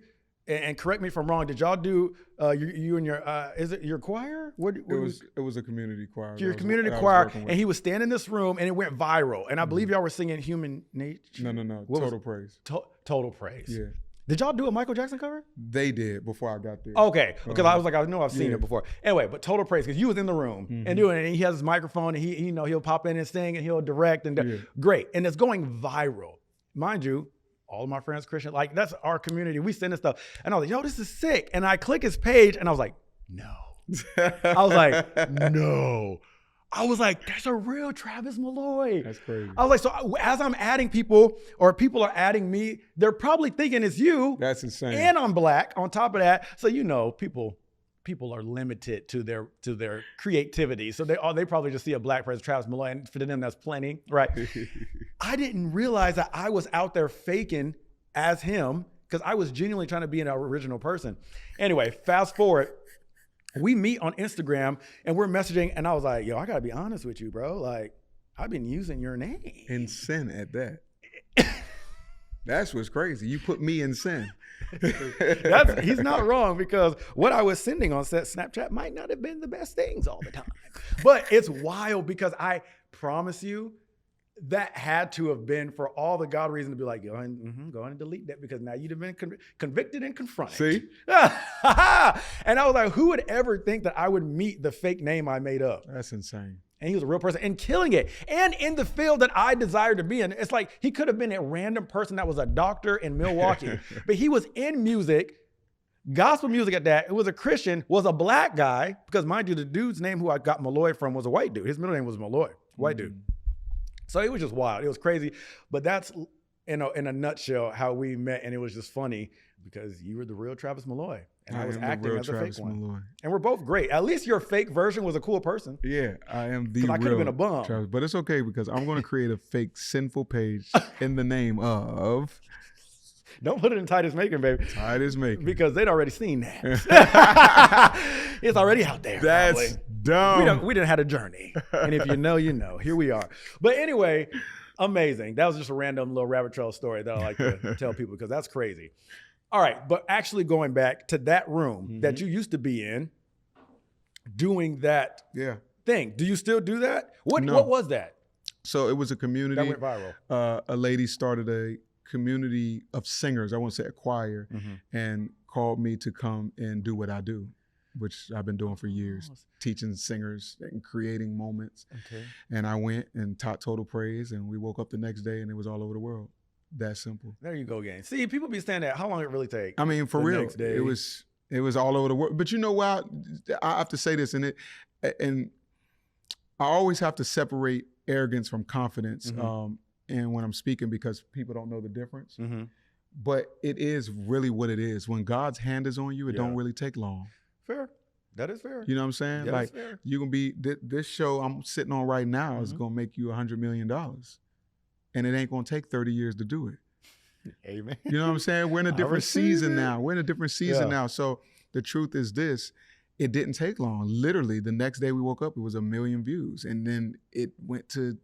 and correct me if I'm wrong, did y'all do, you and your, is it your choir? It was a community choir. Your community choir, and he was standing in this room and it went viral. And I believe y'all were singing Human Nature. No. Total Praise. Total Praise. Yeah. Did y'all do a Michael Jackson cover? They did before I got there. Okay, because I was like, I know I've seen it before. Anyway, but Total Praise, because you was in the room and doing it, and he has his microphone, and he'll pop in and sing, and he'll direct, and great, and it's going viral. Mind you, all of my friends Christian, like that's our community. We send this stuff, and I was like, yo, this is sick. And I click his page, and I was like, no. I was like, no. I was like, that's a real Travis Malloy. That's crazy. I was like, so as I'm adding people or people are adding me, they're probably thinking it's you. That's insane. And I'm black on top of that. So, you know, people are limited to their creativity. So they probably just see a black person, Travis Malloy, and for them, that's plenty, right? I didn't realize that I was out there faking as him because I was genuinely trying to be an original person. Anyway, fast forward. We meet on Instagram and we're messaging, and I was like, yo, I gotta be honest with you, bro. Like, I've been using your name. In sin at that. That's what's crazy. You put me in sin. He's not wrong, because what I was sending on Snapchat might not have been the best things all the time. But it's wild because I promise you, that had to have been for all the God reason to be like, go ahead and delete that, because now you'd have been convicted and confronted. See? And I was like, who would ever think that I would meet the fake name I made up? That's insane. And he was a real person and killing it. And in the field that I desired to be in. It's like he could have been a random person that was a doctor in Milwaukee, but he was in music, gospel music at that. It was a Christian, was a black guy, because mind you, the dude's name who I got Malloy from was a white dude. His middle name was Malloy, white dude. So it was just wild. It was crazy. But that's, in a nutshell, how we met. And it was just funny because you were the real Travis Malloy. And I was acting as a fake one. And we're both great. At least your fake version was a cool person. Yeah, I am the real. I could have been a bum. Travis, but it's okay, because I'm going to create a fake sinful page in the name of... Don't put it in Titus Makin, baby. Titus Makin. Because they'd already seen that. It's already out there. That's probably. dumb. We didn't have a journey. And if you know, you know. Here we are. But anyway, amazing. That was just a random little rabbit trail story that I like to tell people, because that's crazy. All right. But actually going back to that room that you used to be in, doing that thing. Do you still do that? What was that? So it was a community. That went viral. A lady started a community of singers, I won't say a choir, and called me to come and do what I do, which I've been doing for years, teaching singers and creating moments. Okay. And I went and taught Total Praise, and we woke up the next day and it was all over the world. That simple. There you go again. See, people be saying that. How long it really take? I mean, for real, it was all over the world. But you know what? I have to say this, and I always have to separate arrogance from confidence. and when I'm speaking because people don't know the difference. Mm-hmm. But it is really what it is. When God's hand is on you, it don't really take long. Fair. That is fair. You know what I'm saying? That like is fair. you can be this show I'm sitting on right now is gonna make you $100 million, and it ain't gonna take 30 years to do it. Amen. You know what I'm saying? We're in a different season now. We're in a different season now. So the truth is this: it didn't take long. Literally, the next day we woke up, it was 1 million views, and then it went to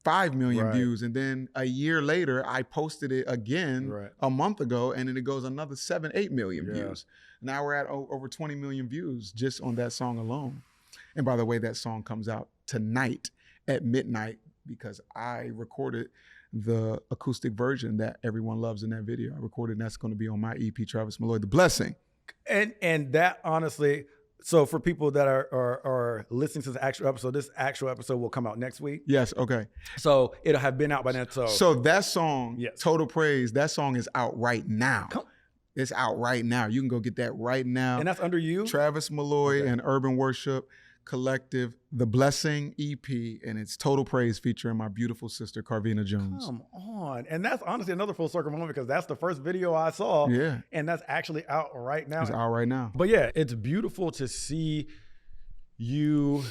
5 million views, and then a year later I posted it again a month ago, and then it goes another 7-8 million views. Now we're at over 20 million views just on that song alone. And by the way, that song comes out tonight at midnight because I recorded the acoustic version that everyone loves in that video. I recorded, and that's going to be on my EP, Travis Malloy, The Blessing. And that honestly, so for people that are listening to the actual episode, this actual episode will come out next week. Yes, okay. So it'll have been out by then. So that song, Total Praise, that song is out right now. It's out right now. You can go get that right now. And that's under you? Travis Malloy and Urban Worship Collective, The Blessing EP, and it's Total Praise featuring my beautiful sister, Carvina Jones. Come on. And that's honestly another full circle moment because that's the first video I saw. Yeah. And that's actually out right now. It's out right now. But yeah, it's beautiful to see you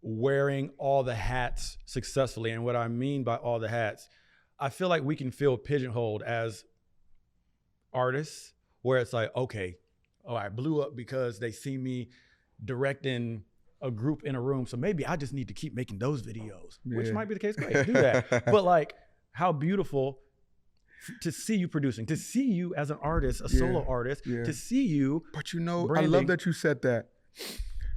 wearing all the hats successfully. And what I mean by all the hats, I feel like we can feel pigeonholed as artists where it's like, okay, oh, I blew up because they see me directing a group in a room. So maybe I just need to keep making those videos, which might be the case. Great, do that. But like, how beautiful to see you producing, to see you as an artist, a solo artist, to see you. But you know, branding. I love that you said that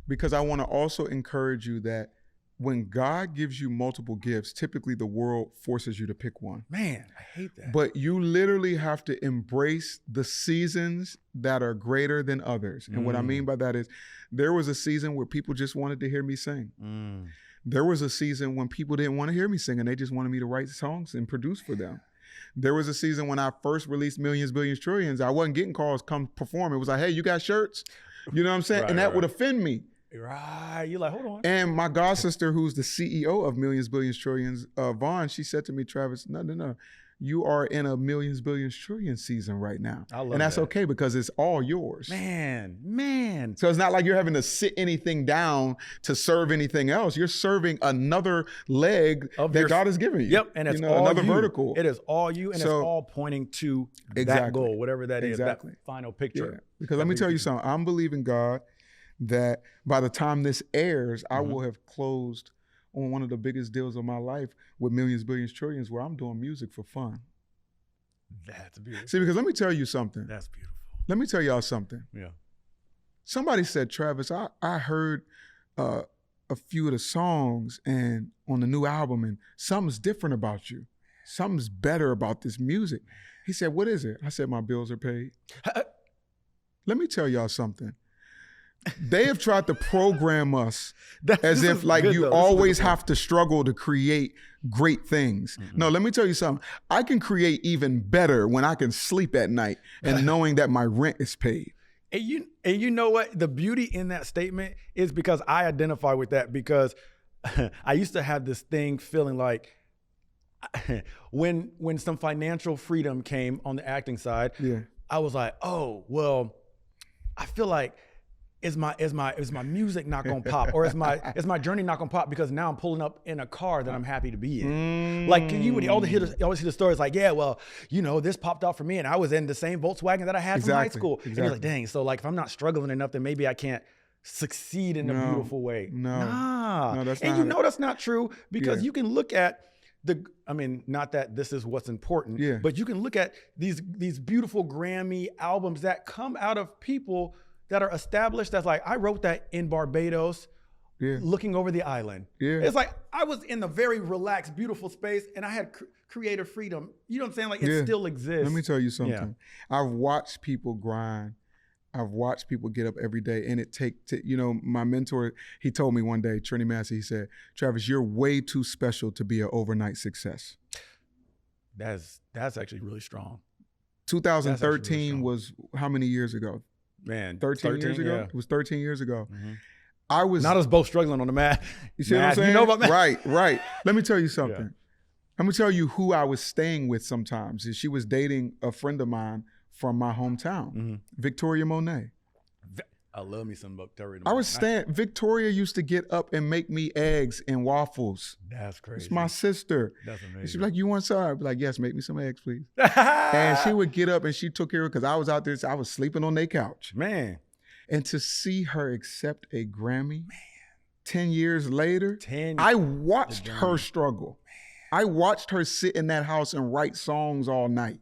because I want to also encourage you that when God gives you multiple gifts, typically the world forces you to pick one. Man, I hate that. But you literally have to embrace the seasons that are greater than others. And what I mean by that is there was a season where people just wanted to hear me sing. There was a season when people didn't want to hear me sing and they just wanted me to write songs and produce for them. There was a season when I first released Millions, Billions, Trillions, I wasn't getting calls, come perform. It was like, hey, you got shirts? You know what I'm saying? And that would offend me. Right, you're like, hold on. And my god sister, who's the CEO of Millions, Billions, Trillions, Vaughn, she said to me, Travis, no. You are in a Millions, Billions, Trillions season right now. I love and that's that. okay because it's all yours. Man. So it's not like you're having to sit anything down to serve anything else. You're serving another leg of that God has given you. Yep, and it's all another you. vertical. It is all you, and it's all pointing to that goal, whatever that is, that final picture. Yeah. Because let me tell you something. I'm believing God that by the time this airs, I will have closed on one of the biggest deals of my life with Millions, Billions, Trillions, where I'm doing music for fun. That's beautiful. See, because let me tell you something. That's beautiful. Let me tell y'all something. Yeah. Somebody said, Travis, I heard a few of the songs and on the new album, and something's different about you. Something's better about this music. He said, what is it? I said, my bills are paid. Let me tell y'all something. They have tried to program us as if like you always have to struggle to create great things. No, let me tell you something. I can create even better when I can sleep at night and knowing that my rent is paid. And you know what? The beauty in that statement is because I identify with that because I used to have this thing feeling like when some financial freedom came on the acting side, I was like, oh, well, I feel like is my music not gonna pop, or is my journey not gonna pop because now I'm pulling up in a car that I'm happy to be in? Like you would always hear the stories like, yeah, well, you know, this popped out for me and I was in the same Volkswagen that I had from high school. And you're like, dang, so like if I'm not struggling enough, then maybe I can't succeed in a beautiful way. No, that's and not you know that's not true because you can look at not that this is what's important, but you can look at these beautiful Grammy albums that come out of people that are established. That's like, I wrote that in Barbados, looking over the island. It's like, I was in a very relaxed, beautiful space and I had creative freedom. You know what I'm saying? Like it still exists. Let me tell you something. I've watched people grind. I've watched people get up every day and it my mentor, he told me one day, Trini Massey, he said, Travis, you're way too special to be an overnight success. That's actually really strong. 2013 was how many years ago? Man, 13 years ago? Yeah. It was 13 years ago. I was not us both struggling on the mat. You see what I'm saying? You know about math? Right. Let me tell you something. I'm gonna tell you who I was staying with sometimes. She was dating a friend of mine from my hometown, Victoria Monet. I love me some Victoria. I was staying. Victoria used to get up and make me eggs and waffles. That's crazy. It's my sister. That's amazing. And she'd be like, "You want some?" I'd be like, "Yes, make me some eggs, please." And she would get up and she took care of it because I was out there. I was sleeping on their couch. Man. And to see her accept a Grammy, 10 years later, 10 I watched her struggle. I watched her sit in that house and write songs all night.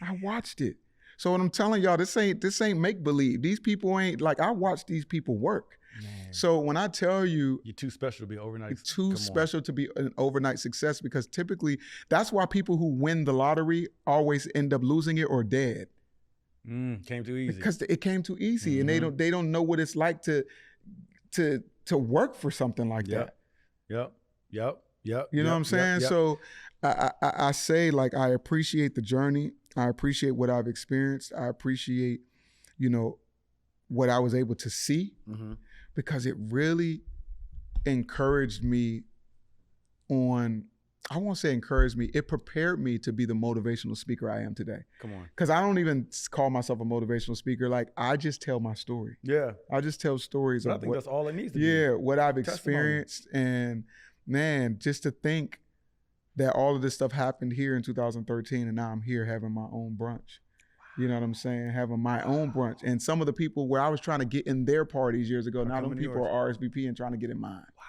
I watched it. So what I'm telling y'all, this ain't make believe. These people ain't like, I watched these people work. Man. So when I tell you, you're too special to be overnight. Too special to be an overnight success, because typically that's why people who win the lottery always end up losing it or dead. Came too easy. Because it came too easy, and they don't know what it's like to work for something like that. Yep. You know what I'm saying? So I say, like, I appreciate the journey. I appreciate what I've experienced. I appreciate, what I was able to see, because it really encouraged me I won't say encouraged me. It prepared me to be the motivational speaker I am today. Come on. Because I don't even call myself a motivational speaker. Like, I just tell my story. Yeah. I just tell stories but of I think that's all it needs to be. What I've experienced. And man, just to think that all of this stuff happened here in 2013, and now I'm here having my own brunch. You know what I'm saying? Having my own brunch. And some of the people where I was trying to get in their parties years ago, now them people are RSVP and trying to get in mine. Wow.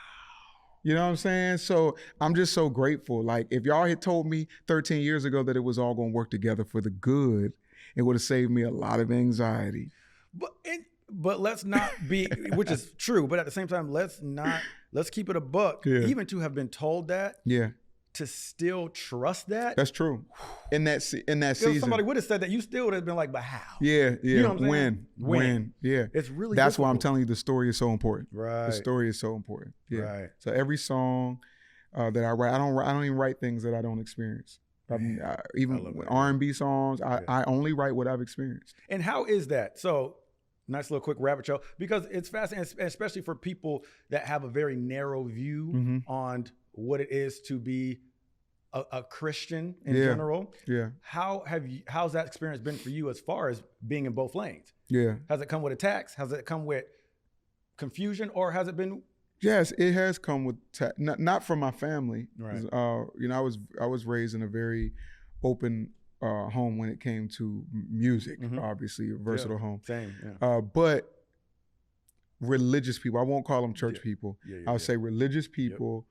You know what I'm saying? So I'm just so grateful. Like, if y'all had told me 13 years ago that it was all going to work together for the good, it would have saved me a lot of anxiety. But let's not be, which is true, but at the same time, let's keep it a buck. Yeah. Even to have been told that. Yeah. To still trust that. That's true. In that season. If somebody would have said that, you still would have been like, but how? Yeah. You know what I'm saying? When. Yeah. It's really That's difficult. why I'm telling you the story is so important. Right. The story is so important. Yeah. Right. So every song that I write, I don't even write things that I don't experience. Even R&B songs, I only write what I've experienced. And how is that? So, nice little quick rabbit trail, because it's fascinating, especially for people that have a very narrow view on what it is to be a Christian in general. Yeah. How's that experience been for you as far as being in both lanes? Yeah. Has it come with attacks? Has it come with confusion, or has it been? Yes, it has come with not from my family. Right. I was raised in a very open home when it came to music. Obviously, a versatile home. Same. Yeah. But religious people, I won't call them church people. I'll say religious people.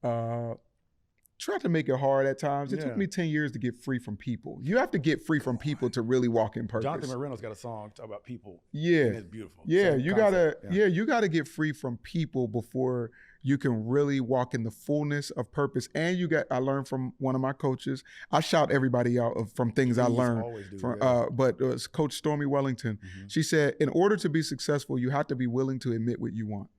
Try to make it hard at times. It took me 10 years to get free from people. You have to get free from people to really walk in purpose. Jonathan Moreno's got a song talk about people. Yeah. And it's beautiful. Yeah, you gotta get free from people before you can really walk in the fullness of purpose. And I learned from one of my coaches. I shout everybody out from things I learned. But it was Coach Stormy Wellington. She said, in order to be successful, you have to be willing to admit what you want.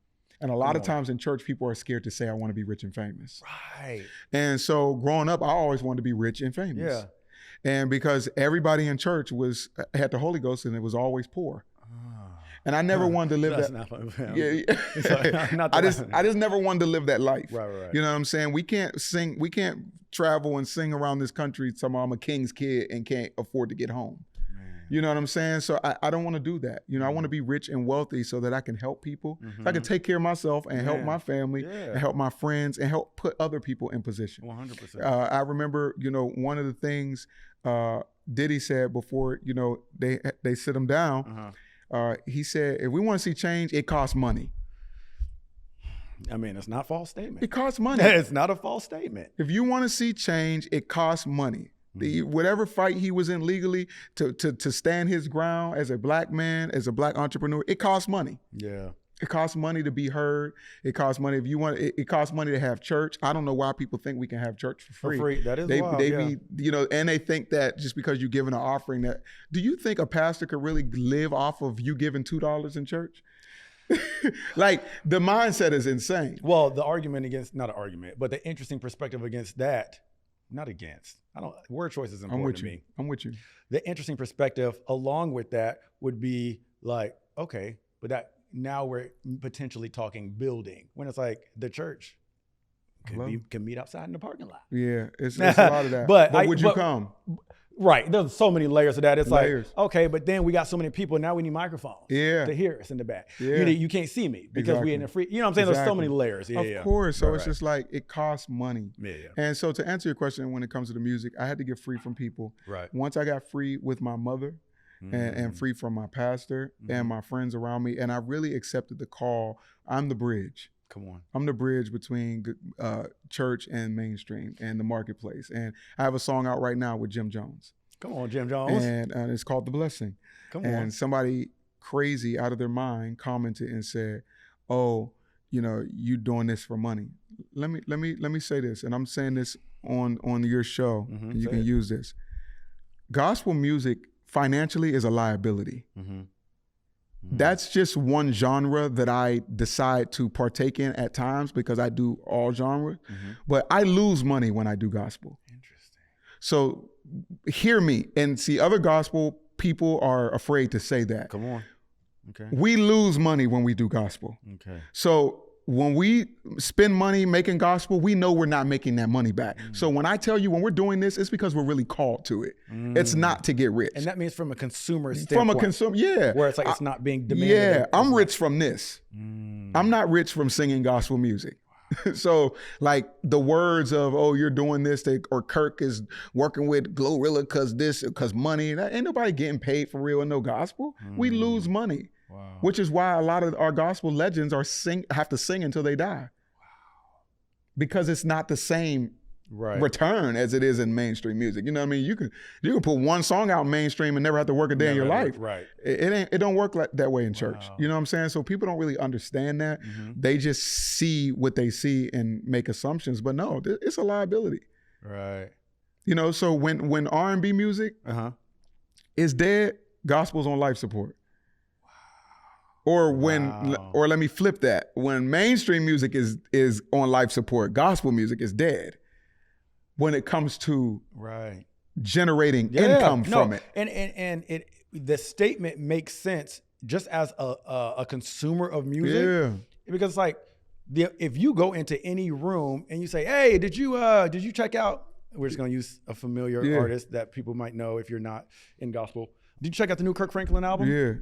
And a lot of times in church, people are scared to say, I want to be rich and famous. Right. And so growing up, I always wanted to be rich and famous. Yeah. And because everybody in church had the Holy Ghost and it was always poor. And I never wanted to live that. I just never wanted to live that life. Right. You know what I'm saying? We can't travel and sing around this country talking about I'm a king's kid and can't afford to get home. You know what I'm saying? So I don't want to do that. I want to be rich and wealthy so that I can help people. So I can take care of myself and help my family and help my friends and help put other people in position. 100%. I remember, one of the things Diddy said before, they sit him down. He said, if we want to see change, it costs money. I mean, it's not a false statement. It costs money. It's not a false statement. If you want to see change, it costs money. Whatever fight he was in legally to stand his ground as a black man, as a black entrepreneur, it costs money. Yeah. It costs money to be heard. It costs money if you want. It costs money to have church. I don't know why people think we can have church for free. That is wild. And they think that just because you're giving an offering, do you think a pastor could really live off of you giving $2 in church? Like, the mindset is insane. Well, the argument against, not an argument, but the interesting perspective against that. Not against. Word choice is important to me. I'm with you. The interesting perspective along with that would be like, okay, but now we're potentially talking building. When it's like the church, can meet outside in the parking lot. Yeah, it's a lot of that. but would you come? Right. There's so many layers of that. It's Layers. like, okay, but then we got so many people. Now we need microphones to hear us in the back. Yeah. You can't see me because we in the free. You know what I'm saying? There's so many layers. Yeah, of course. So it's just like it costs money. Yeah. And so to answer your question, when it comes to the music, I had to get free from people. Right. Once I got free with my mother and free from my pastor and my friends around me, and I really accepted the call. I'm the bridge. Come on. I'm the bridge between church and mainstream and the marketplace. And I have a song out right now with Jim Jones. Come on, Jim Jones. And it's called The Blessing. Come on. And somebody crazy out of their mind commented and said, "Oh, you doing this for money." Let me say this, and I'm saying this on your show, and you can use this. Gospel music financially is a liability. That's just one genre that I decide to partake in at times because I do all genres, but I lose money when I do gospel. Interesting. So hear me and see, other gospel people are afraid to say that. Come on. Okay. We lose money when we do gospel. Okay. So when we spend money making gospel, we know we're not making that money back. So when I tell you when we're doing this, it's because we're really called to it. It's not to get rich. And that means from a consumer standpoint. From a consumer, yeah. Where it's like it's not being demanded. Yeah, I'm rich from this. I'm not rich from singing gospel music. So like the words of, oh, you're doing this, or Kirk is working with Glorilla because money. Ain't nobody getting paid for real in no gospel. We lose money. Wow. Which is why a lot of our gospel legends have to sing until they die. Wow. Because it's not the same return as it is in mainstream music. You know what I mean? You can put one song out mainstream and never have to work a day in your life. Right. It don't work like that way in church. You know what I'm saying? So people don't really understand that. They just see what they see and make assumptions. But no, it's a liability. Right. So when R&B music is dead, gospel's on life support. Or or let me flip that. When mainstream music is on life support, gospel music is dead. When it comes to generating income from it. And the statement makes sense just as a consumer of music. Yeah. Because it's like if you go into any room and you say, "Hey, did you check out?" We're just gonna use a familiar artist that people might know if you're not in gospel. Did you check out the new Kirk Franklin album? Yeah.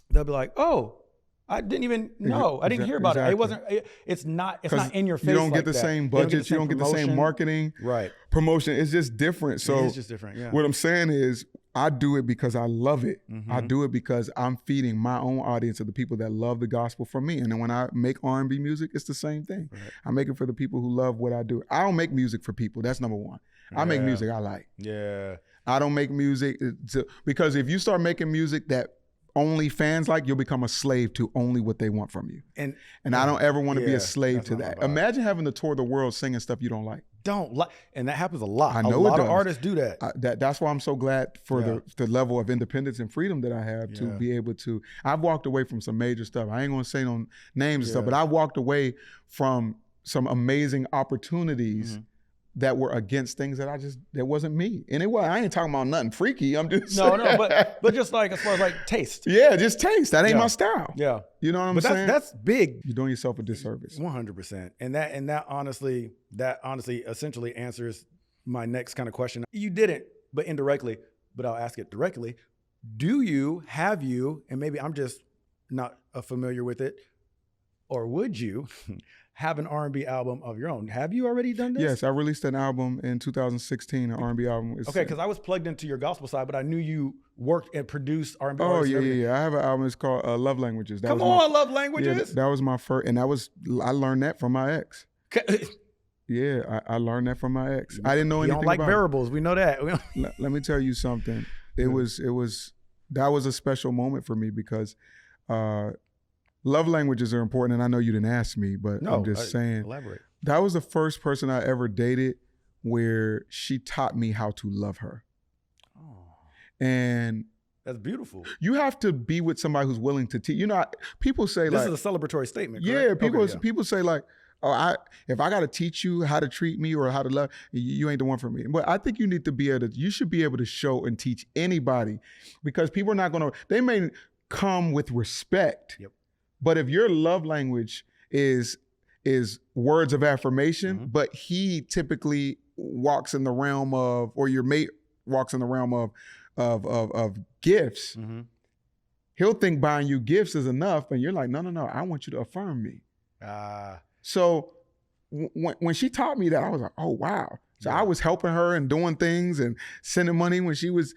They'll be like, "Oh, I didn't even know. I didn't hear about it. It wasn't. It's not in your face. You don't get the same budget. You don't get the same marketing. Right. Promotion. It's just different. So it's just different. Yeah. What I'm saying is, I do it because I love it. I do it because I'm feeding my own audience of the people that love the gospel from me. And then when I make R&B music, it's the same thing. Right. I make it for the people who love what I do. I don't make music for people. That's number one. I make music I like. Yeah. I don't make music because if you start making music that only fans like, you'll become a slave to only what they want from you. And I don't ever want to be a slave to that. Imagine having to tour the world singing stuff you don't like. And that happens a lot. I know a lot of artists do that. That's why I'm so glad for the level of independence and freedom that I have to be able to. I've walked away from some major stuff. I ain't gonna say no names and stuff, but I walked away from some amazing opportunities that were against things that that wasn't me. And I ain't talking about nothing freaky. I'm just No, but just like as far as like taste. Yeah, just taste. That ain't my style. Yeah. You know what I'm saying? That's big. You're doing yourself a disservice. 100%. And that honestly essentially answers my next kind of question. You didn't, but indirectly, but I'll ask it directly. Have you, and maybe I'm just not familiar with it, or would you have an R&B album of your own? Have you already done this? Yes, I released an album in 2016, an R&B album. Okay, because I was plugged into your gospel side, but I knew you worked and produced R&B. Oh, yeah. I have an album. It's called Love Languages. Love Languages. Yeah, that was my first, and I learned that from my ex. Yeah, I learned that from my ex. I didn't know anything about it. You don't like variables. We know that. Let me tell you something. That was a special moment for me because love languages are important, and I know you didn't ask me, but I'm just saying. Elaborate. That was the first person I ever dated where she taught me how to love her. Oh. And that's beautiful. You have to be with somebody who's willing to teach. People say this is a celebratory statement, correct? Yeah, people say like, oh, if I got to teach you how to treat me or how to love, you ain't the one for me. But I think you need to you should be able to show and teach anybody, because people are not they may come with respect. Yep. But if your love language is is words of affirmation, but he typically walks in the realm of, or your mate walks in the realm of gifts. He'll think buying you gifts is enough, and you're like, no, I want you to affirm me. So when she taught me that, I was like, oh, wow. So I was helping her and doing things and sending money when she was,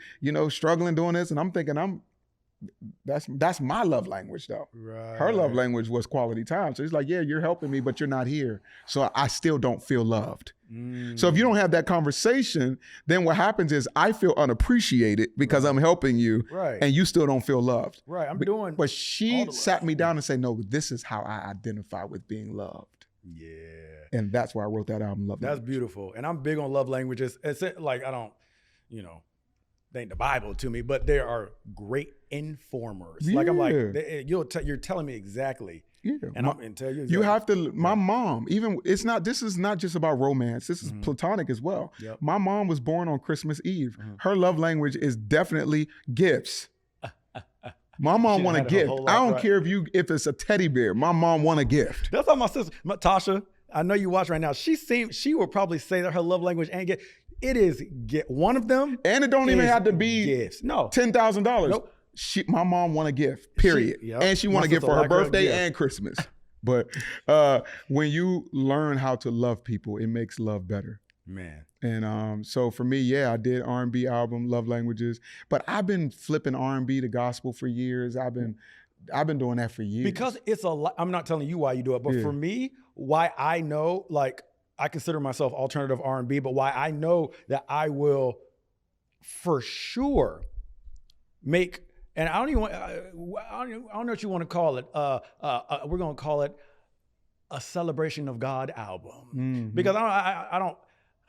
struggling doing this. And I'm thinking, that's my love language though. Right. Her love language was quality time. So it's like, yeah, you're helping me, but you're not here. So I still don't feel loved. So if you don't have that conversation, then what happens is I feel unappreciated because I'm helping you, and you still don't feel loved. Right, But she sat me down and said, no, this is how I identify with being loved. Yeah. And that's why I wrote that album, Love Language. That's beautiful. And I'm big on love languages. It's like, I don't, they ain't the Bible to me, but they are great informers. Yeah. Like I'm like, you're telling me exactly. Yeah. And I'm going to tell you exactly. You have to, my mom, this is not just about romance. This is platonic as well. Yep. My mom was born on Christmas Eve. Her love language is definitely gifts. My mom want a gift. I don't care if it's a teddy bear. My mom want a gift. That's how my sister, Tasha, I know you watch right now. She will probably say that her love language ain't get. It is get one of them. And it don't even have to be gifts. No. $10,000. Nope. My mom want a gift, period. And she want a gift for her birthday and Christmas. But when you learn how to love people, it makes love better. Man. And so for me, I did R&B album, Love Languages. But I've been flipping R&B to gospel for years. I've been doing that for years. Because it's a lot. I'm not telling you why you do it, but for me, why I know, like, I consider myself alternative R&B, but why I know that I will for sure make, and I don't know what you want to call it. We're going to call it a celebration of God album, because I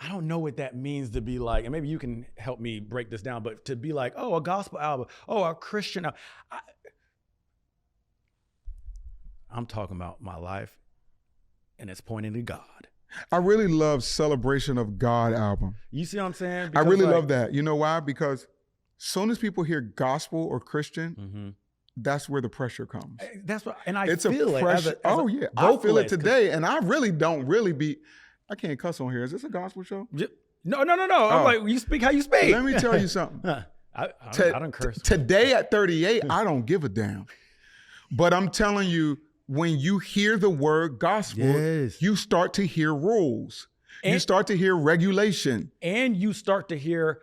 don't know what that means to be like, and maybe you can help me break this down, but to be like, oh, a gospel album, oh, a Christian album. I'm talking about my life, and it's pointing to God. I really love Celebration of God album. You see what I'm saying? Because I really love that. You know why? Because soon as people hear gospel or Christian, that's where the pressure comes. That's what, and I feel it. I feel it today, and I really don't be. I can't cuss on here. Is this a gospel show? No. I'm like, you speak how you speak. Let me tell you something. I don't curse. Today at 38, I don't give a damn. But I'm telling you, when you hear the word gospel, you start to hear rules. You start to hear regulation. And you start to hear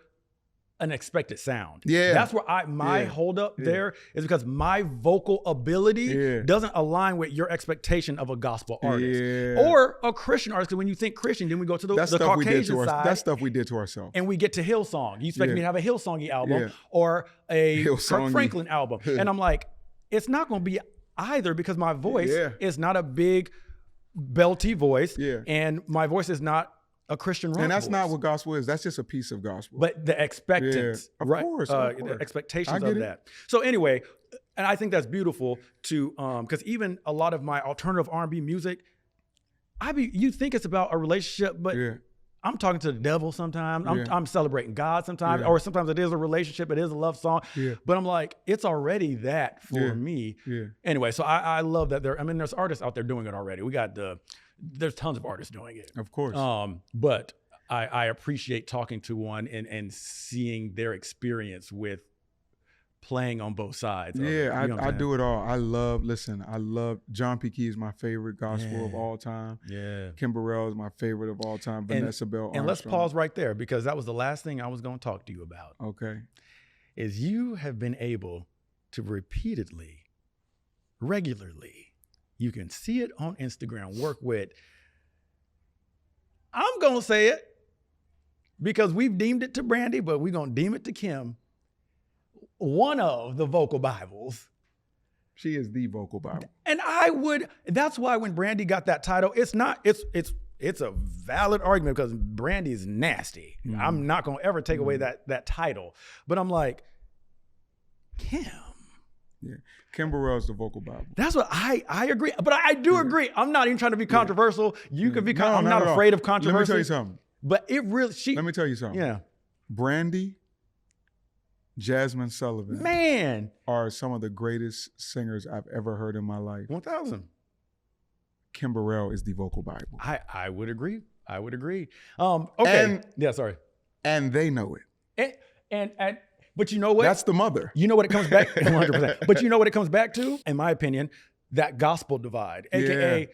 an expected sound. Yeah. That's where my hold up there is, because my vocal ability doesn't align with your expectation of a gospel artist or a Christian artist. Because when you think Christian, then we go to the Caucasian side. That's stuff we did to ourselves. And we get to Hillsong. You expect me to have a Hillsongy album or a Kirk Franklin album. And I'm like, it's not going to be either, because my voice is not a big belty voice, and my voice is not a Christian rock And that's voice. Not what gospel is. That's just a piece of gospel. But the expectance, of course. The expectations of that. So anyway, and I think that's beautiful to, because even a lot of my alternative R&B music, you think it's about a relationship, but I'm talking to the devil sometimes. I'm celebrating God sometimes, or sometimes it is a relationship, it is a love song. But I'm like, it's already that for me. Anyway, so I love that there's artists out there doing it already. There's tons of artists doing it. Of course. But I appreciate talking to one and seeing their experience with playing on both sides. I do it all. I love John P. Key is my favorite gospel of all time. Kim Burrell is my favorite of all time. Vanessa Bell Armstrong. And let's pause right there, because that was the last thing I was going to talk to you about. Okay. Is you have been able to repeatedly, regularly, you can see it on Instagram, work with, I'm going to say it because we've deemed it to Brandy, but we're going to deem it to Kim, one of the vocal Bibles. She is the vocal Bible. And that's why when Brandy got that title, it's a valid argument, because Brandy is nasty. I'm not going to ever take away that title. But I'm like, Kim. Yeah, Kim Burrell's the vocal Bible. That's what I agree. But I do agree. I'm not even trying to be controversial. You can be. I'm not afraid of controversy. Let me tell you something. But it really. Let me tell you something. Yeah. Brandy, Jasmine Sullivan, are some of the greatest singers I've ever heard in my life. 1,000. Kim Burrell is the vocal Bible. I would agree. Okay. Sorry. And they know it. And but you know what? That's the mother. You know what it comes back 100%. But you know what it comes back to, in my opinion, that gospel divide, aka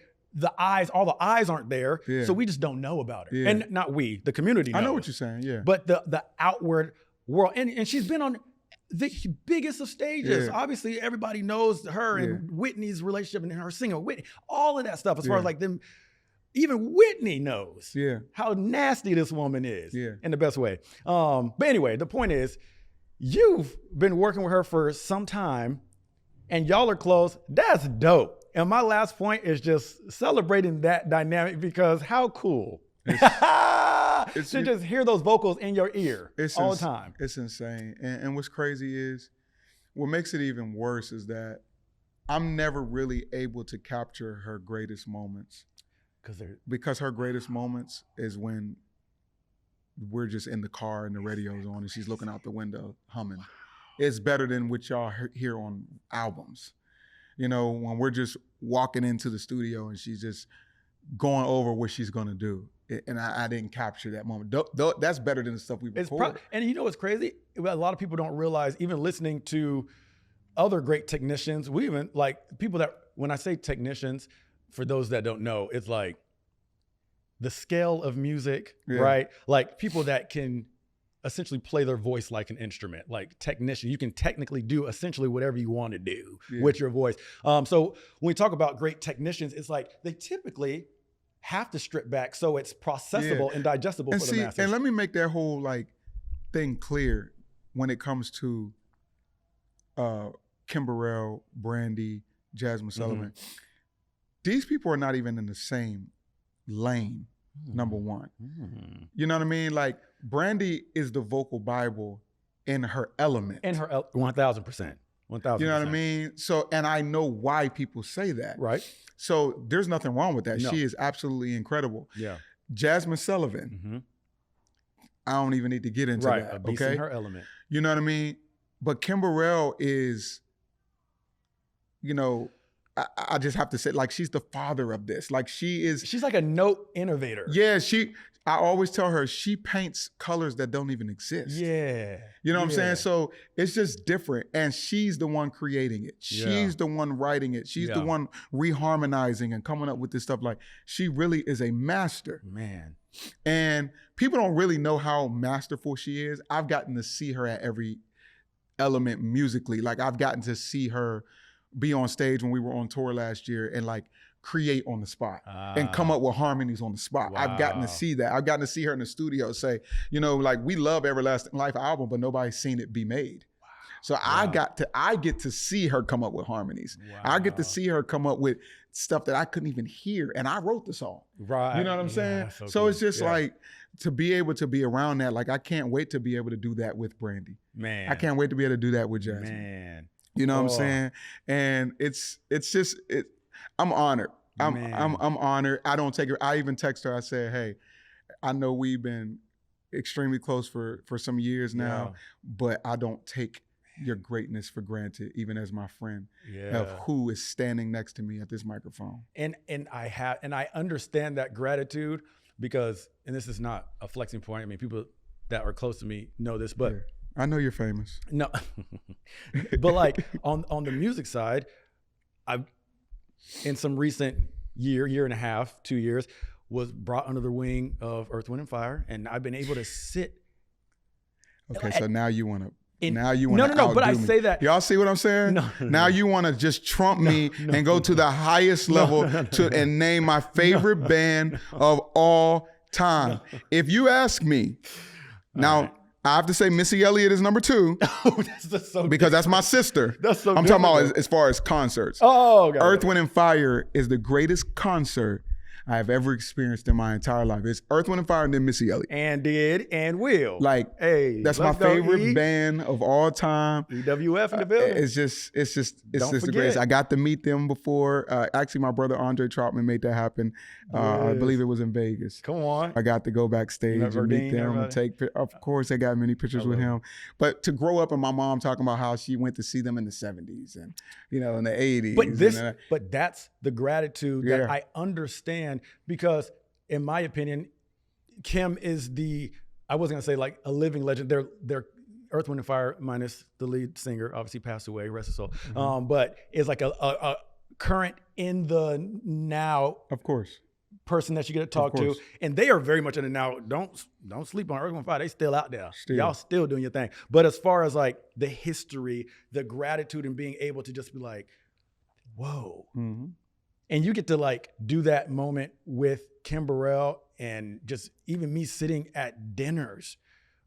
all the eyes aren't there, so we just don't know about it. And not we, the community knows. I know what you're saying, yeah. But the outward world, and she's been on the biggest of stages. Obviously, everybody knows her and Whitney's relationship and her singing with Whitney, all of that stuff. As far as like them, even Whitney knows how nasty this woman is in the best way. But anyway, the point is, you've been working with her for some time and y'all are close. That's dope. And my last point is just celebrating that dynamic, because how cool to just hear those vocals in your ear all the time. It's insane. And what's crazy is, what makes it even worse is that I'm never really able to capture her greatest moments. Because her greatest moments is when we're just in the car and the radio's on and she's looking out the window humming. It's better than what y'all hear on albums. You know, when we're just walking into the studio and she's just going over what she's gonna do. And I didn't capture that moment. That's better than the stuff we record. And you know what's crazy? A lot of people don't realize, even listening to other great technicians, we even like people that, when I say technicians, for those that don't know, it's like the scale of music, right? Like people that can essentially play their voice like an instrument, like technician. You can technically do essentially whatever you want to do with your voice. So when we talk about great technicians, it's like they typically have to strip back so it's processable and digestible for the masses. And let me make that whole like thing clear when it comes to Kim Burrell, Brandy, Jasmine Sullivan. These people are not even in the same lane, number one. You know what I mean? Like, Brandy is the vocal Bible in her element. 1,000%. 1,000%. You know what I mean? So, and I know why people say that. Right. So there's nothing wrong with that. No. She is absolutely incredible. Yeah. Jasmine Sullivan, I don't even need to get into that. A beast in her element. You know what I mean? But Kim Burrell is, you know, I just have to say, like, she's the father of this. Like, she's like a note innovator. Yeah, I always tell her, she paints colors that don't even exist. Yeah. You know what I'm saying? So it's just different. And she's the one creating it. She's the one writing it. She's the one reharmonizing and coming up with this stuff. Like, she really is a master. Man. And people don't really know how masterful she is. I've gotten to see her at every element musically. Like, I've gotten to see her be on stage when we were on tour last year and like create on the spot and come up with harmonies on the spot. Wow. I've gotten to see that. I've gotten to see her in the studio say, you know, like, we love Everlasting Life album, but nobody's seen it be made. Wow. So I get to see her come up with harmonies. Wow. I get to see her come up with stuff that I couldn't even hear. And I wrote the song. Right. You know what I'm saying? So it's just like, to be able to be around that, like, I can't wait to be able to do that with Brandy. Man. I can't wait to be able to do that with Jasmine. Man. You know what I'm saying? And it's just, I'm honored. I'm honored. I don't take it. I even text her. I said, hey, I know we've been extremely close for some years now, but I don't take your greatness for granted, even as my friend, of who is standing next to me at this microphone. And I understand that gratitude, because, and this is not a flexing point. I mean, people that are close to me know this, but I know you're famous. No, but like on the music side, I've in some recent year and a half, 2 years, was brought under the wing of Earth, Wind & Fire, and I've been able to sit. Okay, so now you want to. No, but I say that. Y'all see what I'm saying? No. Now you want to just trump me and go to the highest level and name my favorite band of all time. If you ask me, now I have to say Missy Elliott is number 2. That's so because that's my sister. That's so I'm talking about as far as concerts. Oh, okay. Earth, Wind & Fire is the greatest concert I have ever experienced in my entire life. It's Earth, Wind & Fire and then Missy Elliott. And did and will. Like, hey, that's my favorite band of all time. EWF in the building. It's just the forget. greatest. I got to meet them before. Actually, my brother Andre Troutman made that happen. I believe it was in Vegas. Come on. I got to go backstage and meet them and take. Of course, I got many pictures with him. But to grow up and my mom talking about how she went to see them in the 70s and in the 80s. But that's the gratitude that I understand, because in my opinion, Kim is I wasn't gonna say like a living legend. They're Earth, Wind & Fire minus the lead singer, obviously passed away, rest his soul. Mm-hmm. But is like a current in the now. Of course. Person that you get to talk to, and they are very much in the now. Don't sleep on Earth, Wind & Fire. They still out there. Y'all still doing your thing. But as far as like the history, the gratitude, and being able to just be like, whoa. Mm-hmm. And you get to like do that moment with Kim Burrell, and just even me sitting at dinners.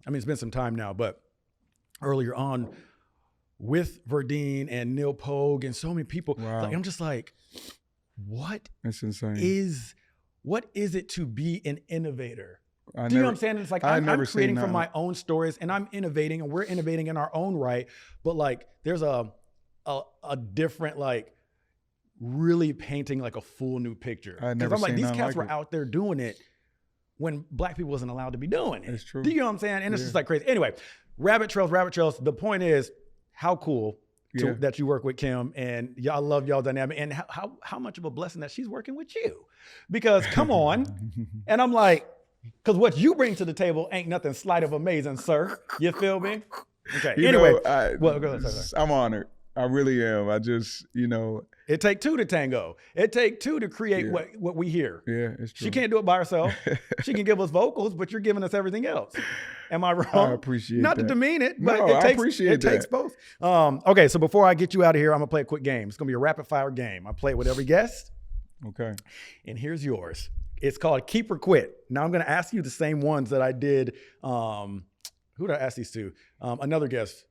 I mean, it's been some time now, but earlier on with Verdine and Neil Pogue and so many people, like, I'm just like, what? That's insane. What is it to be an innovator? Do you know what I'm saying? It's like I'm creating from my own stories, and I'm innovating, and we're innovating in our own right. But like, there's a different, like, really painting like a full new picture. Because I'm like, these cats were out there doing it when Black people wasn't allowed to be doing it. It's true. Do you know what I'm saying? And it's just like crazy. Anyway, rabbit trails. The point is, how cool that you work with Kim, and y'all love y'all dynamic, and how much of a blessing that she's working with you, because come on. And I'm like, because what you bring to the table ain't nothing slight of amazing, sir. You feel me? Okay. Anyway, go ahead, I'm honored. I really am. I just, it take two to tango. It take two to create what we hear. Yeah, it's true. She can't do it by herself. She can give us vocals, but you're giving us everything else. Am I wrong? I appreciate Not that. to demean it, but no, it takes both. Okay, so before I get you out of here, I'm gonna play a quick game. It's gonna be a rapid fire game. I play it with every guest. Okay. And here's yours. It's called Keep or Quit. Now I'm gonna ask you the same ones that I did. Who did I ask these to? Another guest.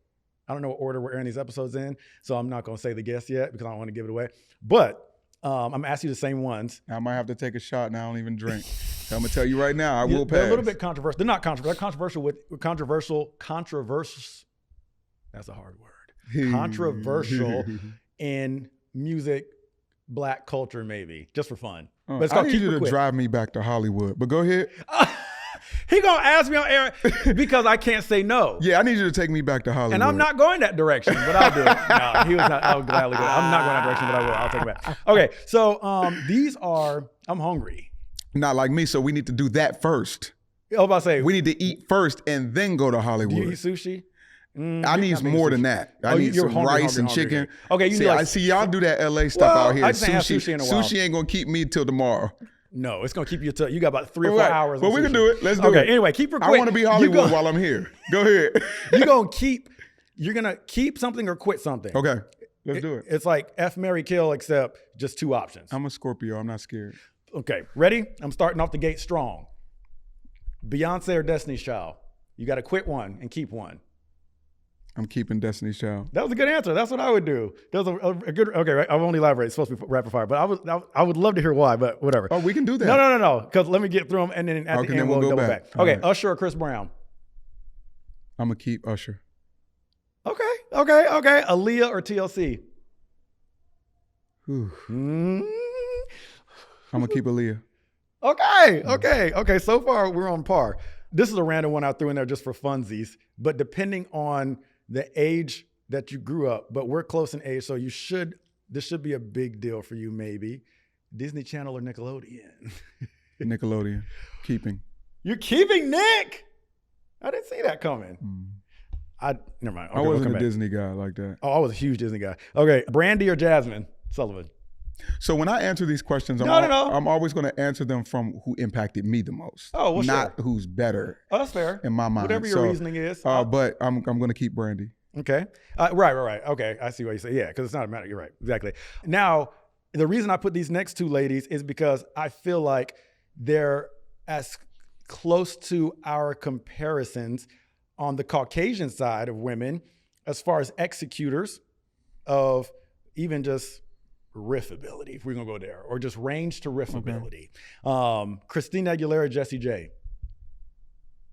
I don't know what order we're airing these episodes in, so I'm not going to say the guest yet because I don't want to give it away. But I'm going to ask you the same ones. I might have to take a shot now. I don't even drink. I'm going to tell you right now, I will pass. They're a little bit controversial. They're not controversial. They're controversial. That's a hard word. Controversial in music, Black culture, maybe, just for fun. But it's called I need you to drive me back to Hollywood, but go ahead. He gonna ask me on air because I can't say no. Yeah, I need you to take me back to Hollywood. And I'm not going that direction, but I'll do it. No, he was not. I'll gladly go. I'm not going that direction, but I will. I'll take it back. Okay, so these are. I'm hungry. Not like me, so we need to do that first. I was about to say we need to eat first and then go to Hollywood. Do you eat sushi? I need more than that. I need some rice and chicken. Okay, I see y'all do that LA stuff out here. I just ain't had sushi in a while. Sushi ain't gonna keep me till tomorrow. No, it's gonna keep you till you got about 3 or 4 hours. But we can do it. Let's do it. Okay, anyway, keep or quit. I want to be Hollywood while I'm here. Go ahead. You're gonna keep something or quit something. Okay, let's do it. It's like F, marry, kill, except just 2 options. I'm a Scorpio. I'm not scared. Okay, ready? I'm starting off the gate strong. Beyonce or Destiny's Child? You got to quit one and keep one. I'm keeping Destiny's Child. That was a good answer. That's what I would do. That was a good. Okay, right? I've only elaborated. It's supposed to be rapid fire, but I would love to hear why. But whatever. Oh, we can do that. No. Because let me get through them, and then at the end we'll double back. Okay, right. Usher or Chris Brown? I'm gonna keep Usher. Okay. Aaliyah or TLC? I'm gonna keep Aaliyah. Okay. So far we're on par. This is a random one I threw in there just for funsies, but depending on the age that you grew up, but we're close in age, so this should be a big deal for you maybe. Disney Channel or Nickelodeon? Nickelodeon. Keeping. You're keeping Nick? I didn't see that coming. Never mind. Okay, I wasn't a Disney guy like that. Oh, I was a huge Disney guy. Okay, Brandy or Jasmine Sullivan? So when I answer these questions, I'm always going to answer them from who impacted me the most. Oh, well, not who's better. Oh, that's fair. In my mind. Whatever your reasoning is. But I'm going to keep Brandy. Okay. Right. Okay, I see what you say. Yeah, because it's not a matter. You're right. Exactly. Now, the reason I put these next 2 ladies is because I feel like they're as close to our comparisons on the Caucasian side of women as far as executors of even just riffability, if we're gonna go there, or just range to riffability. Christina Aguilera, Jessie J.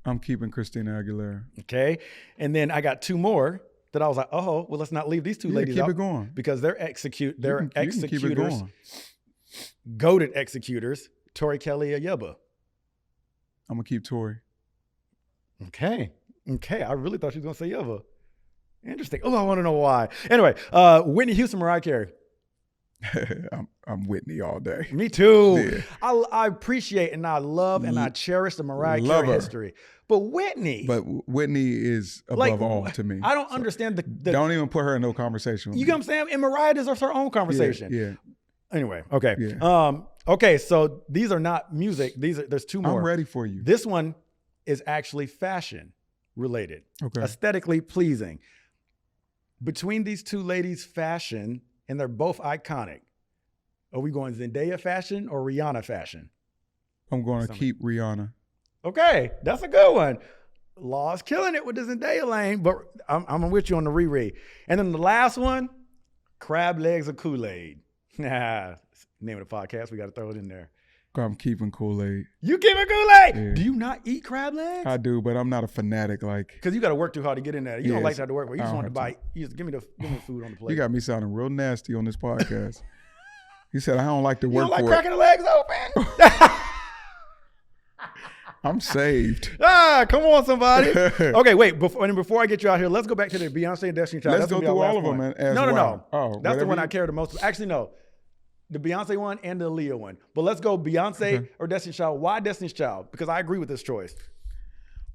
I'm keeping Christina Aguilera. Okay, and then I got two more that I was like, oh, well, let's not leave these two ladies keep out it going. because they're You can executors, keep it going. goated executors. Tori Kelly Ayeba. I'm gonna keep Tori. Okay, I really thought she was gonna say Yeba. Interesting. Oh, I want to know why. Anyway, Whitney Houston, Mariah Carey. I'm Whitney all day. Me too. Yeah. I appreciate and I love and I cherish the Mariah Love Carey her. history. But Whitney. But Whitney is above all to me. I don't understand the Don't even put her in no conversation with you me. get what I'm saying? And Mariah deserves her own conversation. Yeah. Anyway, okay. Yeah. Okay, so these are not music. There's two more. I'm ready for you. This one is actually fashion related. Okay. Aesthetically pleasing. Between these two ladies' fashion, and they're both iconic. Are we going Zendaya fashion or Rihanna fashion? I'm going to keep Rihanna. Okay, that's a good one. Law's killing it with the Zendaya lane, but I'm with you on the reread. And then the last one, crab legs of Kool-Aid. Name of the podcast, we got to throw it in there. I'm keeping Kool-Aid. You keeping Kool-Aid? Yeah. Do you not eat crab legs? I do, but I'm not a fanatic. Like, Because you got to work too hard to get in there. You don't Yes, like to have to work, but you I just don't want to have buy. You just give me the food on the plate. you got me sounding real nasty on this podcast. You said I don't like to You work don't like for cracking the legs open? it. I'm saved. Come on, somebody. Okay, wait. Before I get you out here, let's go back to the Beyonce and Destiny Child. Let's go through all of them. No. Oh, That's the one I you- care the most. Actually, no. The Beyonce one and the Aaliyah one. But let's go Beyonce or Destiny's Child. Why Destiny's Child? Because I agree with this choice.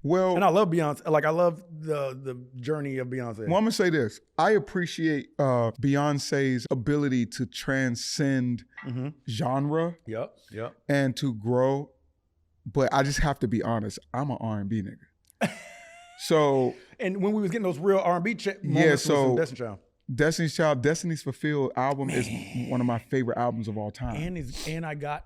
Well, And I love Beyonce. Like, I love the journey of Beyonce. well, I'm gonna say this. I appreciate Beyonce's ability to transcend genre Yep. and to grow, but I just have to be honest. I'm an R&B nigga. So And when we was getting those real R&B moments so- from Destiny's Child. Destiny's Child, Destiny's Fulfilled album is one of my favorite albums of all time. And I got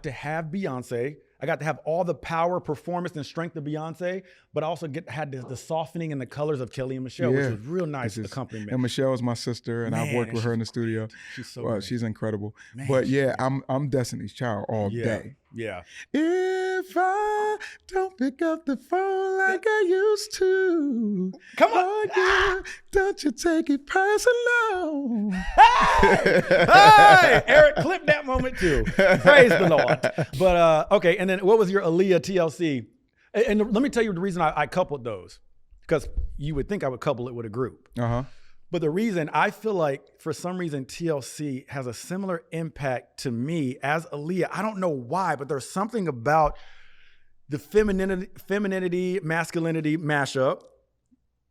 to have Beyonce. I got to have all the power, performance, and strength of Beyonce, but I also had the softening and the colors of Kelly and Michelle, which was real nice accompaniment. And Michelle is my sister, and I've Man, worked and with her in the studio. She's so Well, great. she's incredible. Man, But yeah, I'm Destiny's Child all day. Yeah. If I don't pick up the phone like I used to, Come on. oh, yeah, don't you take it personal. Hey, Eric, clip that moment too. Praise the Lord. But okay, and then what was your Aaliyah TLC? And let me tell you the reason I coupled those, because you would think I would couple it with a group. Uh-huh. But the reason I feel like for some reason TLC has a similar impact to me as Aaliyah. I don't know why, but there's something about the femininity, masculinity mashup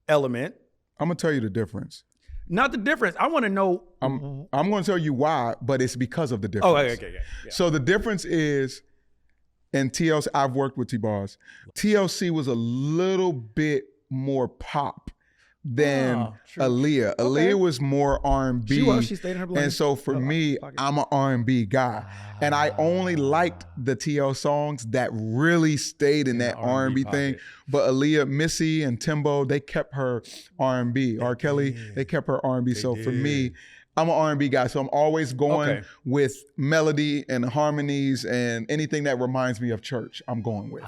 element. I'm gonna tell you the difference. Not the difference. I want to know. I'm gonna tell you why, but it's because of the difference. Oh, okay. Yeah. So the difference is, in TLC, I've worked with T-Bars. TLC was a little bit more pop than true. Aaliyah. Aaliyah was more R&B. She was. She stayed in her lane. And so for me, I'm an R&B guy. And I only liked the TL songs that really stayed in that R&B thing. But Aaliyah, Missy, and Timbo, they kept her R&B. R. Kelly, they kept her R&B. So for me, I'm an R&B guy. So I'm always going with melody and harmonies and anything that reminds me of church, I'm going with.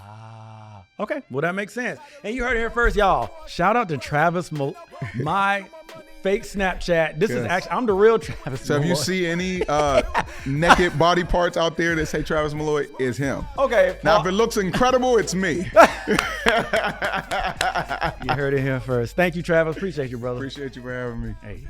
Okay, well that makes sense. And you heard it here first, y'all. Shout out to Travis, my fake Snapchat. This is actually, I'm the real Travis So Malloy. if you see any naked body parts out there that say Travis Malloy, is him. Okay. Now, if it looks incredible, it's me. You heard it here first. Thank you, Travis. Appreciate you, brother. Appreciate you for having me. Hey.